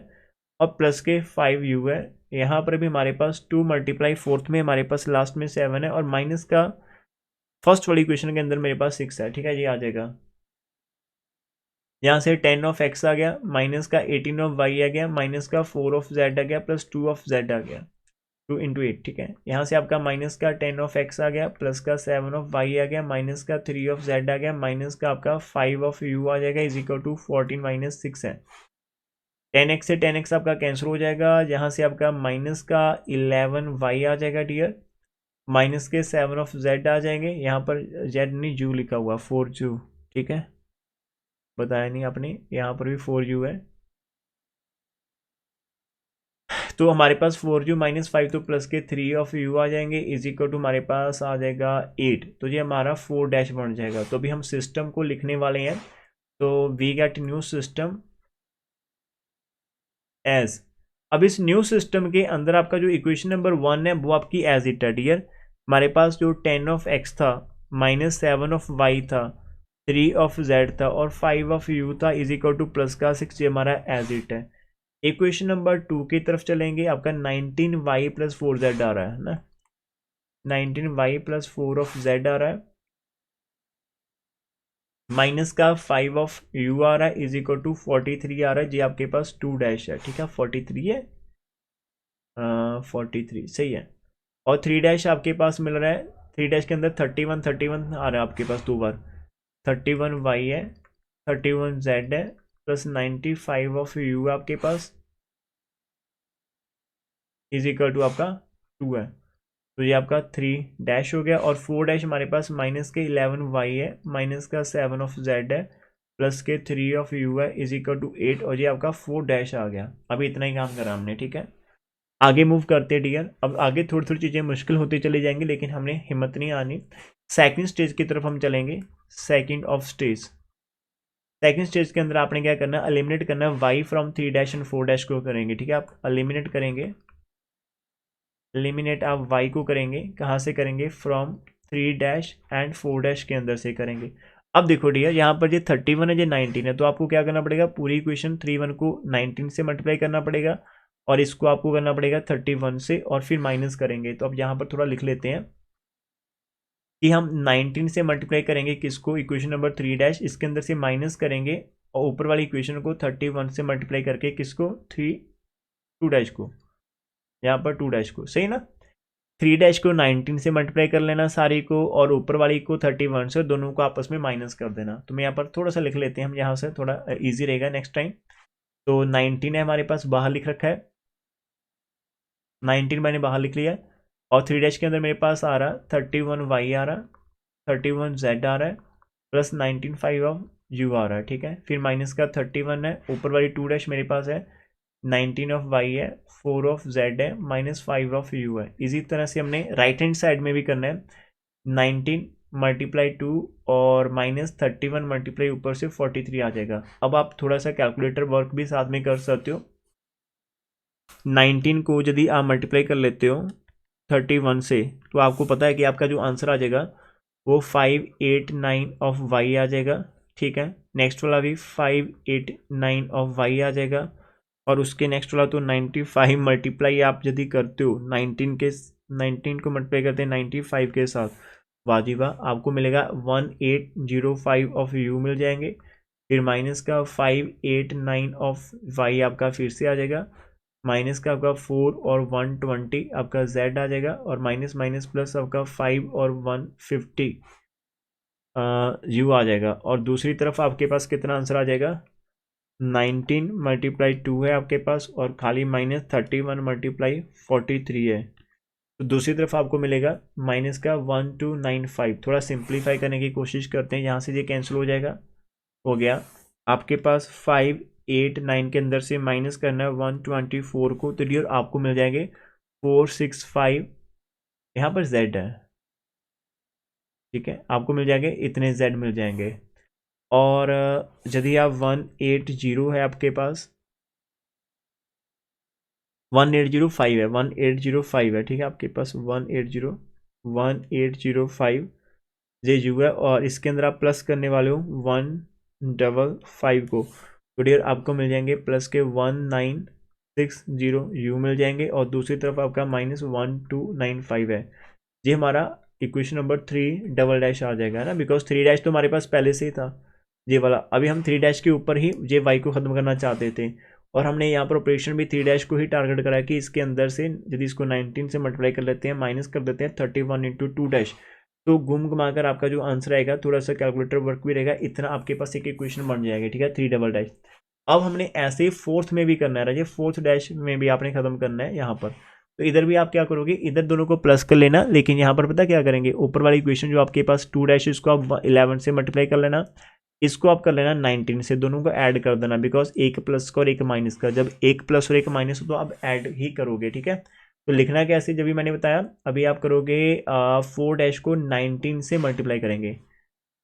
और प्लस के 5 u है। यहाँ पर भी हमारे पास 2 मल्टीप्लाई फोर्थ में हमारे पास लास्ट में 7 है, और माइनस का फर्स्ट वाली इक्वेशन के अंदर मेरे पास 6 है, ठीक है, ये आ जाएगा। यहाँ से 10 ऑफ x आ गया, माइनस का 18 ऑफ y आ गया, माइनस का 4 ऑफ z आ गया, प्लस 2 ऑफ z आ गया, 2 इंटू 8, ठीक है। यहाँ से आपका माइनस का 10 ऑफ x आ गया, प्लस का 7 ऑफ y आ गया, माइनस का 3 ऑफ z आ गया, माइनस का आपका 5 ऑफ u आ जाएगा, इज इक्वल टू 14 माइनस 6 है। 10x से 10x आपका कैंसिल हो जाएगा, यहाँ से आपका माइनस का 11y आ जाएगा डियर, माइनस के 7 ऑफ z आ जाएंगे, यहाँ पर z नहीं जू लिखा हुआ, 4 जू, ठीक है, बताया नहीं आपने, यहाँ पर भी 4 जू है, तो हमारे पास 4u माइनस 5, तो प्लस के 3 ऑफ u आ जाएंगे, इज इक्वल टू हमारे पास आ जाएगा 8, तो ये हमारा 4 डैश बन जाएगा। तो अभी हम सिस्टम को लिखने वाले हैं, तो we get new system as. अब इस न्यू सिस्टम के अंदर आपका जो इक्वेशन नंबर 1 है वो आपकी एज इट है डियर। हमारे पास जो 10 ऑफ x था, माइनस 7 ऑफ y था, 3 ऑफ z था, और 5 ऑफ u था, इज इक्वल टू प्लस का 6, ये हमारा एज इट है। इक्वेशन नंबर 2 की तरफ चलेंगे, आपका 19y प्लस 4z आ रहा है ना, 19y प्लस 4 ऑफ z आ रहा है, माइनस का 5 ऑफ u आ रहा है, इज इक्वल टू 43 आ रहा है, जी आपके पास 2 डैश है, ठीक है, 43 है, 43 सही है, और 3 डैश आपके पास मिल रहा है, 3 डैश के अंदर 31 आ रहा है आपके पास 2 बार, 31y है, 31z है, प्लस 95 ऑफ u आपके पास, इज इक्वल टू आपका 2 है, तो ये आपका 3 डैश हो गया, और 4 डैश हमारे पास माइनस के 11y है, माइनस का 7 ऑफ z है, प्लस के 3 ऑफ u है, इज इक्वल टू 8, और ये आपका 4 डैश आ गया। अभी इतना ही काम करा हमने, ठीक है, आगे मूव करते डियर। अब आगे थोड़ी थोड़ी चीज़ें मुश्किल होती चली जाएंगी, लेकिन हमने हिम्मत नहीं आनी। सेकंड स्टेज की तरफ हम चलेंगे, second of stage. Second stage के अंदर आपने क्या करना है, एलिमिनेट करना है y from 3 dash and 4 dash को करेंगे, ठीक है, आप एलिमिनेट करेंगे, एलिमिनेट आप y को करेंगे, कहाँ से करेंगे, फ्रॉम 3 डैश एंड 4 डैश के अंदर से करेंगे। अब देखो डियर, यहाँ पर ये 31 है, ये 19 है, तो आपको क्या करना पड़ेगा, पूरी इक्वेशन 31 को 19 से मल्टीप्लाई करना पड़ेगा, और इसको आपको करना पड़ेगा 31 से, और फिर माइनस करेंगे। तो अब यहाँ पर थोड़ा लिख लेते हैं, कि हम 19 से मल्टीप्लाई करेंगे किसको, इक्वेशन नंबर 3 इसके अंदर से माइनस करेंगे और ऊपर वाली इक्वेशन को 31 से मल्टीप्लाई करके किसको 2 को, यहाँ पर 2 को, सही ना। 3 को 19 से मल्टीप्लाई कर लेना सारी को, और ऊपर वाली को 31 से, दोनों को आपस में माइनस कर देना। तो मैं यहाँ पर थोड़ा सा लिख लेते हैं हम, यहाँ से थोड़ा इजी रहेगा नेक्स्ट टाइम। तो 19 है हमारे पास, बाहर लिख रखा है, 19 मैंने बाहर लिख लिया, और 3 के अंदर मेरे पास आ रहा 31y आ रहा, 31z आ रहा है, प्लस 19 5 ऑफ u आ रहा है, ठीक है। फिर माइनस का 31 है, ऊपर वाली 2 मेरे पास है, 19 ऑफ y है, 4 ऑफ z है, माइनस 5 ऑफ u है। इसी तरह से हमने राइट हैंड साइड में भी करना है, 19 मल्टीप्लाई 2 और माइनस 31 मल्टीप्लाई ऊपर से 43 आ जाएगा। अब आप थोड़ा सा कैलकुलेटर वर्क भी साथ में कर सकते हो। 19 को यदि आप मल्टीप्लाई कर लेते हो 31 से, तो आपको पता है कि आपका जो आंसर आ जाएगा वो 589 ऑफ y आ जाएगा, ठीक है। नेक्स्ट वाला भी 589 ऑफ y आ जाएगा, और उसके नेक्स्ट वाला तो 95 मल्टीप्लाई आप यदि करते हो 19 को मल्टीप्लाई करते हैं 95 के साथ, वाजिबा आपको मिलेगा 1805 ऑफ u मिल जाएंगे। फिर माइनस का 589 ऑफ y आपका फिर से आ जाएगा, माइनस का आपका 4 और 120 आपका z आ जाएगा, और माइनस माइनस प्लस आपका 5 और 150 u आ जाएगा। और दूसरी तरफ आपके पास कितना आंसर आ जाएगा, 19 मल्टीप्लाई 2 है आपके पास, और खाली माइनस 31 मल्टीप्लाई 43 है। तो दूसरी तरफ आपको मिलेगा माइनस का 1295। थोड़ा सिंप्लीफाई करने की कोशिश करते हैं, यहाँ से ये कैंसिल हो जाएगा, हो गया। आपके पास 589 के अंदर से माइनस करना है 124 को, तो डियर आपको मिल जाएंगे 465, यहाँ पर z है, ठीक है, आपको मिल जाएंगे इतने z मिल जाएंगे। और यदि आप 180 है आपके पास, 1805 है, 1805 है, ठीक है, आपके पास 1805 जे यू है, और इसके अंदर आप प्लस करने वाले हो 155 को, तो डियर आपको मिल जाएंगे प्लस के 1960 यू मिल जाएंगे, और दूसरी तरफ आपका माइनस 1295 है। ये हमारा इक्वेशन नंबर 3 आ जाएगा ना, बिकॉज 3 तो हमारे पास पहले से ही था ये वाला। अभी हम 3 के ऊपर ही ये वाई को ख़त्म करना चाहते थे, और हमने यहाँ पर ऑपरेशन भी 3 को ही टारगेट करा कि इसके अंदर से यदि इसको 19 से मल्टीप्लाई कर लेते हैं, माइनस कर देते हैं 31 इंटू 2 तो घूम घुमा कर आपका जो आंसर आएगा, थोड़ा सा कैलकुलेटर वर्क भी रहेगा, इतना आपके पास एक इक्वेशन बन जाएगी, ठीक है, 3 अब हमने ऐसे ही फोर्थ में भी करना है, फोर्थ डैश में भी आपने खत्म करना है यहाँ पर। तो इधर भी आप क्या करोगे, इधर दोनों को प्लस कर लेना, लेकिन यहाँ पर पता क्या करेंगे, ऊपर वाली इक्वेशन जो आपके पास 2 इसको आप 11 से मल्टीप्लाई कर लेना, इसको आप कर लेना 19 से, दोनों को ऐड कर देना, बिकॉज एक प्लस का और एक माइनस का, जब एक प्लस और एक माइनस हो तो आप ऐड ही करोगे, ठीक है। तो लिखना कैसे, जब भी मैंने बताया, अभी आप करोगे 4 को 19 से मल्टीप्लाई करेंगे,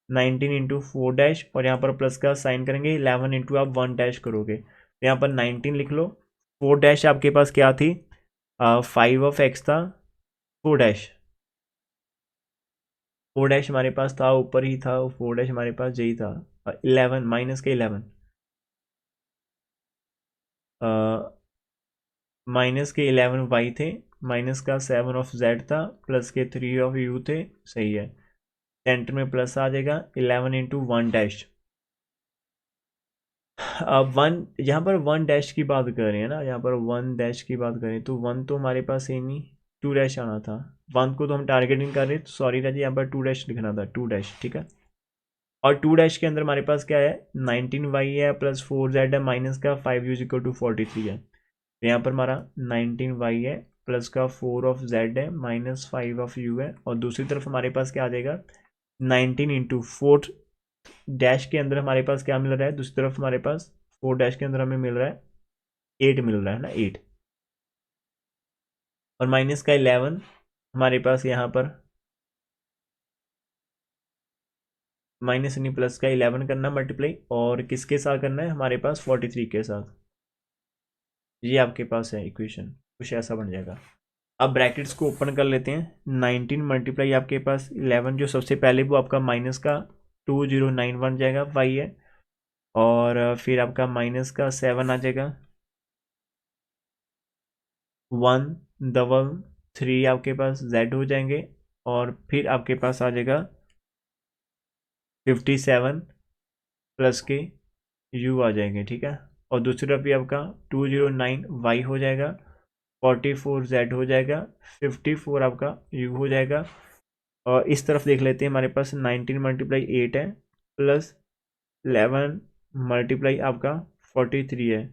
19 इंटू 4 और यहाँ पर प्लस का साइन करेंगे, 11 इंटू आप 1 करोगे, तो यहाँ पर 19 लिख लो, 4 आपके पास क्या थी, 5 ऑफ एक्स था, 4 4 हमारे पास था, ऊपर ही था 4 हमारे पास यही था, 11 माइनस के 11, माइनस के 11 वाई थे, माइनस का 7 ऑफ जेड था, प्लस के 3 ऑफ यू थे, सही है। सेंटर में प्लस आ जाएगा, 11 इंटू 1 अब 1 यहाँ पर 1 की बात कर रहे हैं ना, यहाँ पर 1 की बात करें तो 1 तो हमारे पास है नहीं, 2 आना था, 1 को तो हम टारगेटिंग कर रहे, तो सॉरी राजी, यहाँ पर 2 लिखना था, 2 ठीक है। और 2 के अंदर हमारे पास क्या है, 19y है, प्लस 4z है, माइनस का 5u इक्वल टू 43 है, तो यहाँ पर हमारा 19y है, प्लस का 4 ऑफ z है, माइनस 5 ऑफ u है, और दूसरी तरफ हमारे पास क्या आ जाएगा, 19 इंटू 4 के अंदर हमारे पास क्या मिल रहा है, दूसरी तरफ हमारे पास 4 के अंदर हमें मिल रहा है 8 मिल रहा है ना, 8, और माइनस का 11 हमारे पास यहाँ पर माइनस नहीं प्लस का 11 करना मल्टीप्लाई, और किसके साथ करना है, हमारे पास 43 के साथ, ये आपके पास है इक्वेशन, कुछ ऐसा बन जाएगा। अब ब्रैकेट्स को ओपन कर लेते हैं, 19 मल्टीप्लाई आपके पास 11 जो सबसे पहले वो आपका माइनस का 2091 बन जाएगा, वाई है, और फिर आपका माइनस का 7 आ जाएगा, 133 आपके पास z हो जाएंगे, और फिर आपके पास आ जाएगा 57 प्लस के यू आ जाएंगे, ठीक है। और दूसरी तरफ भी आपका 209 वाई हो जाएगा, 44 जेड हो जाएगा, 54 आपका यू हो जाएगा। और इस तरफ देख लेते हैं, हमारे पास 19 मल्टीप्लाई 8 है प्लस 11 मल्टीप्लाई आपका 43 है,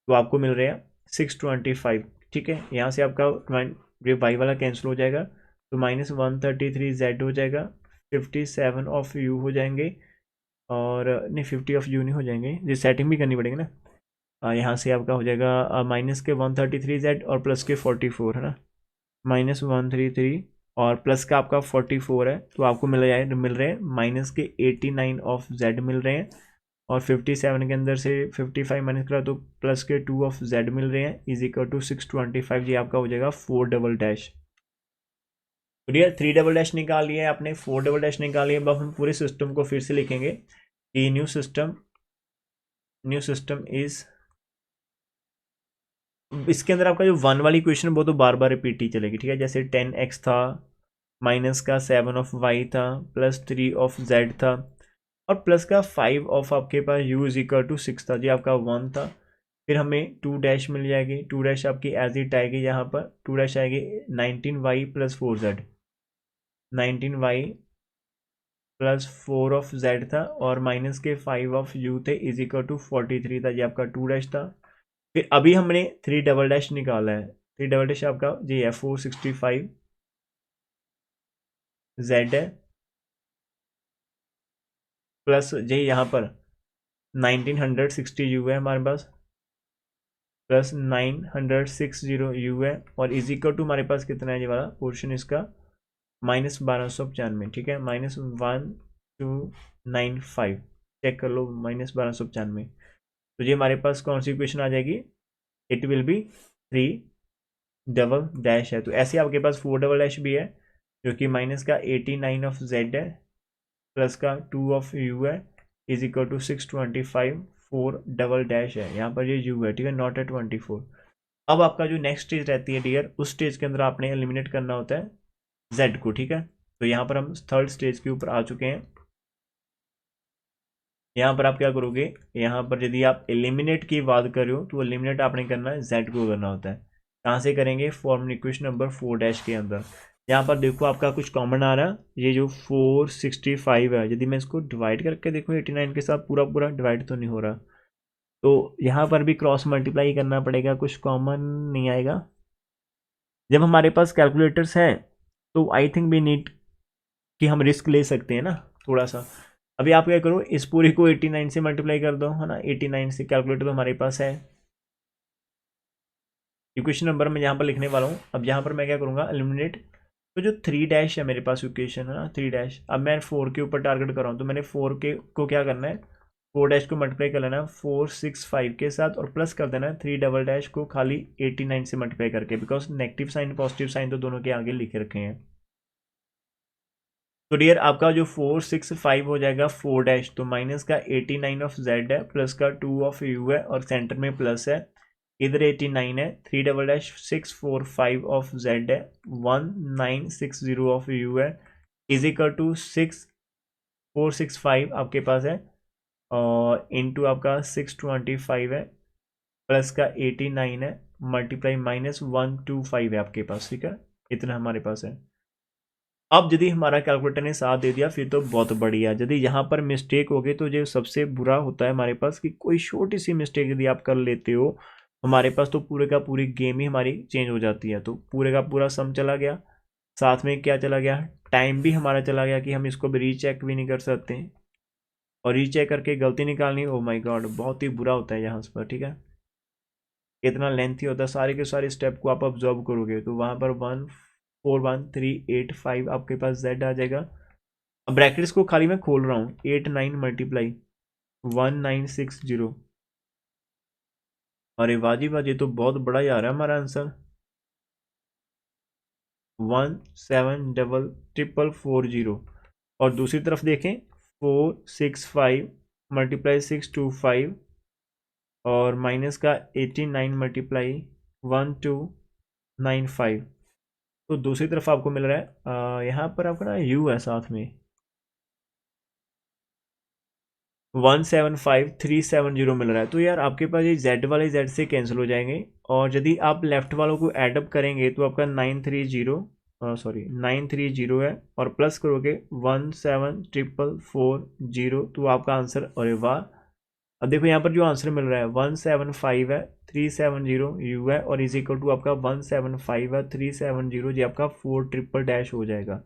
तो आपको मिल रहा है 625, ठीक है। यहाँ से आपका ये वाई वाला कैंसिल हो जाएगा, तो -133 जेड हो जाएगा, 57 ऑफ यू हो जाएंगे, और नहीं 50 ऑफ यू नहीं हो जाएंगे, ये सेटिंग भी करनी पड़ेगी ना। यहाँ से आपका हो जाएगा माइनस के 133 जेड और प्लस के 44 है ना, -133 और प्लस का आपका 44 है, तो आपको मिल रहे हैं माइनस के 89 ऑफ जेड मिल रहे हैं, और 57 के अंदर से 55 माइनस करा तो प्लस के 2 ऑफ जेड मिल रहे हैं, इज इक्वल टू 625। ये आपका हो जाएगा 4 डबल डैश। तो यार 3 डबल डैश निकाल लिया है आपने, 4 डबल डैश निकाल लिया। अब हम पूरे सिस्टम को फिर से लिखेंगे कि न्यू सिस्टम इज, इसके अंदर आपका जो 1 वाली इक्वेशन है वो तो बार बार रिपीट ही चलेगी, ठीक है। जैसे 10x था, माइनस का 7 ऑफ y था, प्लस 3 ऑफ z था, और प्लस का 5 ऑफ आपके पास u इज इक्वल टू 6 था जी, आपका 1 था। फिर हमें 2 डैश मिल जाएगी, 2 डैश आपकी एज इट आएगी, यहाँ पर 2 डैश आएगी 19y plus 4z, 19y plus 4 of z था, और माइनस के 5 ऑफ u थे, इज इक्वल टू 43 था, ये आपका 2 डैश था। फिर अभी हमने 3 डबल डैश निकाला है, 3 डबल डैश आपका ये है 465 z है, प्लस ये यहाँ पर 1960 u है हमारे पास, प्लस 960 यू है, और इज इक्वल टू हमारे पास कितना है ये वाला पोर्शन इसका -1295, ठीक है, -1295, चेक कर लो, -1295। तो ये हमारे पास कौन सी इक्वेशन आ जाएगी, it will be 3 double dash है। तो ऐसे आपके पास 4 डबल डैश भी है, जो कि माइनस का 89 ऑफ जेड है, प्लस का 2 ऑफ यू है, is equal to 625, 4 double dash है, यहाँ पर ये यू है, ठीक है, नॉट है 24। अब आपका जो नेक्स्ट स्टेज रहती है डियर, उस स्टेज के अंदर आपने एलिमिनेट करना होता है जेड को, ठीक है। तो यहाँ पर हम थर्ड स्टेज के ऊपर आ चुके हैं। यहाँ पर आप क्या करोगे, यहाँ पर यदि आप एलिमिनेट की बात कर रहे हो तो एलिमिनेट आपने करना है जेड को करना होता है। कहाँ से करेंगे, फॉर्म इक्वेशन नंबर 4 डैश के अंदर। यहाँ पर देखो आपका कुछ कॉमन आ रहा है, ये जो 465 है, यदि मैं इसको डिवाइड करके देखूँ 89 के साथ, पूरा पूरा डिवाइड तो नहीं हो रहा, तो यहाँ पर भी क्रॉस मल्टीप्लाई करना पड़ेगा, कुछ कॉमन नहीं आएगा। जब हमारे पास कैलकुलेटर्स हैं तो आई थिंक वी नीड कि हम रिस्क ले सकते हैं ना थोड़ा सा। अभी आप क्या करो, इस पूरी को 89 से मल्टीप्लाई कर दो, है ना, 89 से, कैलकुलेटर तो हमारे पास है। इक्वेशन नंबर मैं यहाँ पर लिखने वाला हूँ। अब यहाँ पर मैं क्या करूँगा, एलिमिनेट, तो जो 3 डैश है मेरे पास इक्वेशन है ना, 3 डैश, अब मैं 4 के ऊपर टारगेट कर रहा हूँ, तो मैंने 4 के को क्या करना है, 4 डैश को मल्टीप्लाई कर लेना है 465 के साथ, और प्लस कर देना है 3 डबल डैश को खाली 89 से मल्टीप्लाई करके, because negative sign positive sign तो दोनों के आगे लिखे रखे हैं। तो डियर आपका जो 465 हो जाएगा 4 डैश, तो माइनस का 89 ऑफ जेड है, प्लस का 2 ऑफ यू है, और सेंटर में प्लस है, इधर 89 है, 3 डबल डैश 645 ऑफ जेड है, 1960 ऑफ यू है, इज इक्वल टू 6465 आपके पास है, और इनटू आपका 625 है, प्लस का 89 है, मल्टीप्लाई -125 है आपके पास, ठीक है, इतना हमारे पास है। अब यदि हमारा कैलकुलेटर ने साथ दे दिया फिर तो बहुत बढ़िया। यदि यहाँ पर मिस्टेक हो गई तो जो सबसे बुरा होता है हमारे पास कि कोई छोटी सी मिस्टेक यदि आप कर लेते हो हमारे पास, तो पूरे का पूरी गेम ही हमारी चेंज हो जाती है। तो पूरे का पूरा सम चला गया, साथ में क्या चला गया, टाइम भी हमारा चला गया कि हम इसको भी रीचेक भी नहीं कर सकते, और रीचेक करके गलती निकालनी, ओ माय गॉड, बहुत ही बुरा होता है यहाँ पर, ठीक है। इतना लेंथी होता है, सारे के सारे स्टेप को आप ऑब्जर्व करोगे तो वहाँ पर 141,385 आपके पास जेड आ जाएगा। अब ब्रैकेट्स को खाली मैं खोल रहा हूँ, 89 मल्टीप्लाई 1960, अरे वाजी वाजी, तो बहुत बड़ा ही आ रहा है हमारा आंसर, 17,440। और दूसरी तरफ देखें 465 मल्टीप्लाई 625, और माइनस का 89 मल्टीप्लाई 1295, तो दूसरी तरफ आपको मिल रहा है यहाँ पर आपका ना u है साथ में 175370 मिल रहा है। तो यार आपके पास ये z वाले z से कैंसिल हो जाएंगे, और यदि आप लेफ्ट वालों को एडअप करेंगे तो आपका 930 है, और प्लस करोगे 17440, तो आपका आंसर, अरे वाह। अब देखो यहाँ पर जो आंसर मिल रहा है 175 है 370 u है, और इज इक्वल टू आपका 175 है 370 जी आपका 4 हो जाएगा।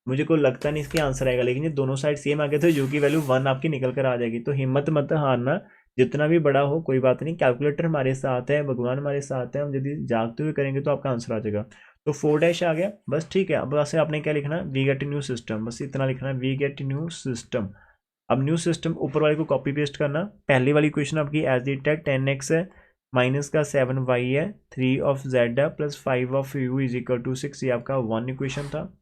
मुझे कोई लगता नहीं इसके आंसर आएगा, लेकिन ये दोनों साइड सेम आ गए तो यू की वैल्यू 1 आपकी निकल कर आ जाएगी। तो हिम्मत मत हारना, जितना भी बड़ा हो कोई बात नहीं, कैलकुलेटर हमारे साथ है, भगवान हमारे साथ है, हम यदि जागते हुए करेंगे तो आपका आंसर आ जाएगा। तो 4 आ गया, बस ठीक है। अब वैसे आपने क्या लिखना है, वी गेट न्यू सिस्टम, बस इतना लिखना है, वी गेट न्यू सिस्टम। अब न्यू सिस्टम ऊपर वाले को कॉपी पेस्ट करना। पहली वाली क्वेश्चन आपकी एज इट है 10x है, माइनस का 7y है, 3 ऑफ z है, plus 5 of u is equal to 6, ये आपका 1 इक्वेशन था।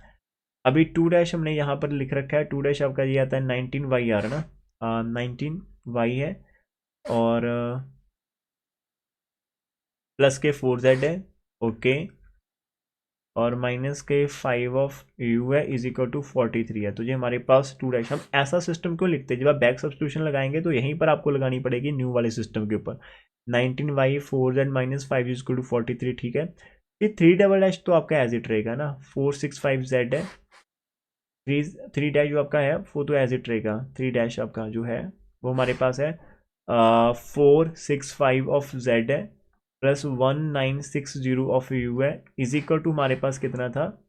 अभी 2 हमने यहाँ पर लिख रखा है, 2 आपका ये आता है 19y आ रहा है ना, 19y है, और प्लस के 4z है, ओके, और माइनस के 5 ऑफ u है इज इक्वल टू 43 है। तो ये हमारे पास 2 हम ऐसा सिस्टम क्यों लिखते हैं, जब आप बैक सब्स्टिट्यूशन लगाएंगे तो यहीं पर आपको लगानी पड़ेगी न्यू वाले सिस्टम के ऊपर। 19y 4z minus 5 is equal to 43, ठीक है। फिर 3 तो आपका एज इट रहेगा ना, 465z है, 3 जो आपका है वो तो एज इट रहेगा, 3 आपका जो है वो हमारे पास है 465 ऑफ z है, प्लस 1960 ऑफ u है, इज इक्वल टू हमारे पास कितना था,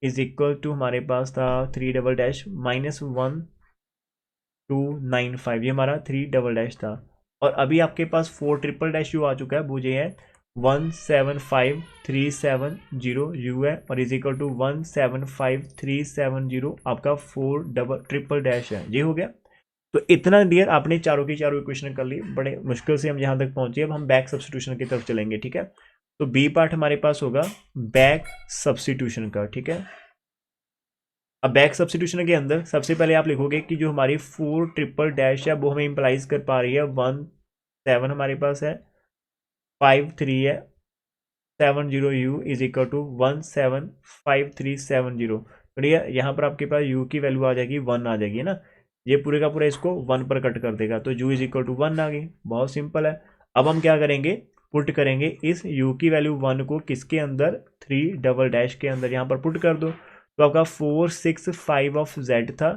इज इक्वल टू हमारे पास था 3 माइनस 1295, ये हमारा 3 था। और अभी आपके पास 4 जो आ चुका है वो ये है 175,370 u है, और इज इक्वल टू 175,370 आपका 4 है, ये हो गया। तो इतना डियर आपने चारों की चारों इक्वेशन कर ली, बड़े मुश्किल से हम यहाँ तक पहुंचे। अब हम बैक सब्स्टिट्यूशन की तरफ चलेंगे, ठीक है। तो बी पार्ट हमारे पास होगा बैक सब्स्टिट्यूशन का, ठीक है। अब बैक सब्स्टिट्यूशन के अंदर सबसे पहले आप लिखोगे कि जो हमारी 4 है वो हमें इम्प्लाइज कर पा रही है 17 हमारे पास है, 53 है, 70 u इज इक्वल टू 175370। बढ़िया, यहाँ पर आपके पास u की वैल्यू आ जाएगी 1 आ जाएगी ना, ये पूरे का पूरा इसको 1 पर कट कर देगा, तो u इज इक्वल टू 1 आ गई, बहुत सिंपल है। अब हम क्या करेंगे, पुट करेंगे इस u की वैल्यू 1 को किसके अंदर, 3 के अंदर, यहाँ पर पुट कर दो। तो आपका 465 ऑफ z था,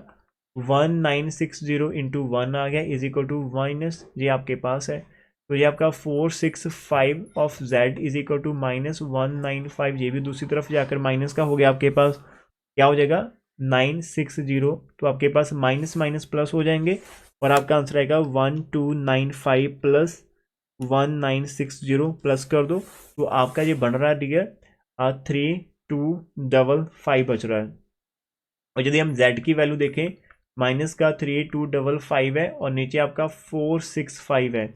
1960 इंटू 1 आ गया इज इक्वल टू माइनस, ये आपके पास है, तो ये आपका 465 of z is equal to minus 195, ये भी दूसरी तरफ जाकर माइनस का हो गया, आपके पास क्या हो जाएगा 960, तो आपके पास माइनस माइनस प्लस हो जाएंगे, और आपका आंसर आएगा 1295 प्लस 1960, प्लस कर दो, तो आपका ये बन रहा है डियर 3255 बच रहा है। और यदि हम z की वैल्यू देखें, माइनस का 3255 है, और नीचे आपका 465 है,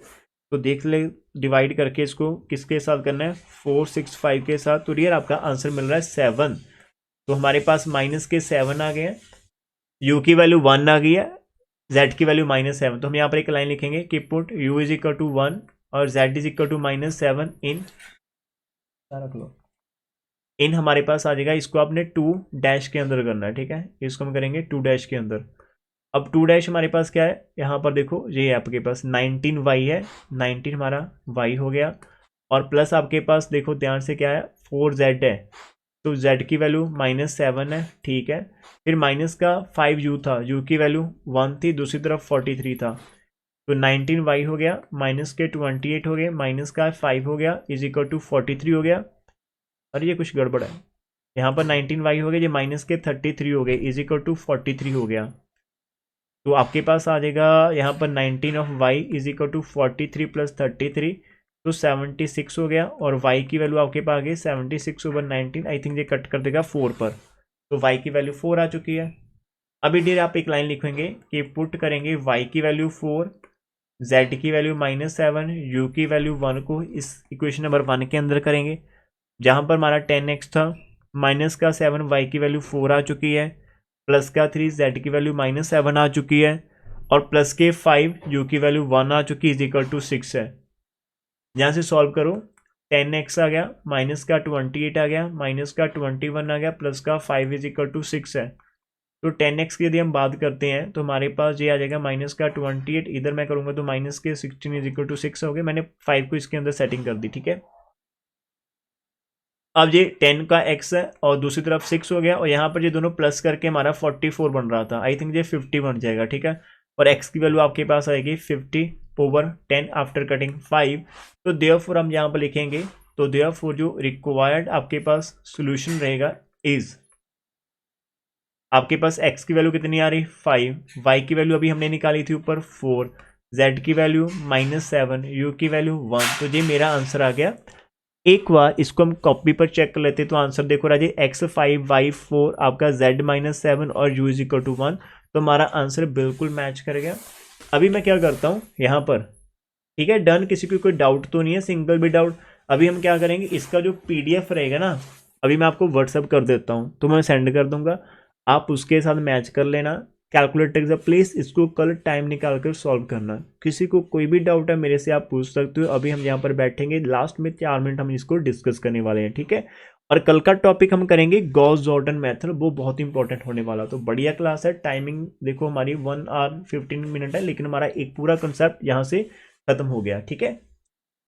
तो देख ले डिवाइड करके इसको किसके साथ करना है, 465 के साथ, तो डियर आपका आंसर मिल रहा है 7। तो हमारे पास माइनस के 7 आ गए हैं, u की वैल्यू 1 आ गई है, z की वैल्यू -7, तो हम यहाँ पर एक लाइन लिखेंगे कि put u is equal to 1 और z is equal to -7 in, रख लो, इन हमारे पास आ जाएगा, इसको आपने 2 के अंदर करना है, ठीक है, इसको हम करेंगे 2 के अंदर। अब 2 हमारे पास क्या है, यहाँ पर देखो ये है आपके पास 19y है, 19 हमारा y हो गया, और प्लस आपके पास देखो ध्यान से क्या है 4z है, तो z की वैल्यू -7 है, ठीक है। फिर माइनस का 5u था, u की वैल्यू 1 थी, दूसरी तरफ 43 था, तो 19y हो गया, माइनस के 28 हो गए, माइनस का 5 हो गया इज इक्वल टू 43 हो गया। अरे ये कुछ गड़बड़ है, यहाँ पर 19y हो गया, ये माइनस के 33 हो गए इज इक्वल टू 43 हो गया, तो आपके पास आ जाएगा यहाँ पर 19 of y is equal to 43 plus 33, तो 76 हो गया, और y की वैल्यू आपके पास आ गई 76 ओवर 19, आई थिंक ये कट कर देगा 4 पर, तो y की वैल्यू 4 आ चुकी है। अभी डियर आप एक लाइन लिखेंगे कि पुट करेंगे y की वैल्यू 4, z की वैल्यू -7, u की वैल्यू 1 को इस इक्वेशन नंबर 1 के अंदर करेंगे, जहाँ पर हमारा 10x था, माइनस का 7 y की वैल्यू 4 आ चुकी है, प्लस का 3 z की वैल्यू -7 आ चुकी है, और प्लस के 5 u की वैल्यू 1 आ चुकी इज इक्वल टू 6 है। यहाँ से सॉल्व करो, 10x आ गया, माइनस का 28 आ गया, माइनस का 21 आ गया, प्लस का 5 इज इक्वल टू 6 है। तो 10x की यदि हम बात करते हैं तो हमारे पास ये आ जाएगा माइनस का 28, इधर मैं करूँगा तो माइनस के 16 इज इक्वल टू 6 हो गया। मैंने 5 को इसके अंदर सेटिंग कर दी, ठीक है। अब ये 10 का x है और दूसरी तरफ 6 हो गया, और यहाँ पर ये दोनों प्लस करके हमारा 44 बन रहा था। आई थिंक ये 50 बन जाएगा, ठीक है। और x की वैल्यू आपके पास आएगी 50/10 आफ्टर कटिंग 5। तो देयरफॉर हम यहाँ पर लिखेंगे, तो देयरफॉर जो रिक्वायर्ड आपके पास सोल्यूशन रहेगा इज, आपके पास x की वैल्यू कितनी आ रही 5, y की वैल्यू अभी हमने निकाली थी ऊपर 4, z की वैल्यू -7, u की वैल्यू 1। तो ये मेरा आंसर आ गया। एक बार इसको हम कॉपी पर चेक कर लेते हैं, तो आंसर देखो राजे x5 y4 आपका z -7 और u इज इक्वल टू 1। तो हमारा आंसर बिल्कुल मैच कर गया। अभी मैं क्या करता हूँ यहाँ पर, ठीक है, डन। किसी को कोई डाउट तो नहीं है, सिंगल भी डाउट। अभी हम क्या करेंगे, इसका जो PDF रहेगा ना, अभी मैं आपको व्हाट्सअप कर देता हूँ, तो मैं सेंड कर दूंगा, आप उसके साथ मैच कर लेना। कैलकुलेटर टेक्स द प्लेस, इसको कल टाइम निकाल कर सॉल्व करना। किसी को कोई भी डाउट है मेरे से आप पूछ सकते हो। अभी हम यहाँ पर बैठेंगे, लास्ट में 4 मिनट हम इसको डिस्कस करने वाले हैं, ठीक है। और कल का टॉपिक हम करेंगे गॉस जॉर्डन मेथड, वो बहुत इंपॉर्टेंट होने वाला। तो बढ़िया क्लास है। टाइमिंग देखो हमारी 1 आवर 15 मिनट है, लेकिन हमारा एक पूरा कंसेप्ट यहाँ से खत्म हो गया, ठीक है।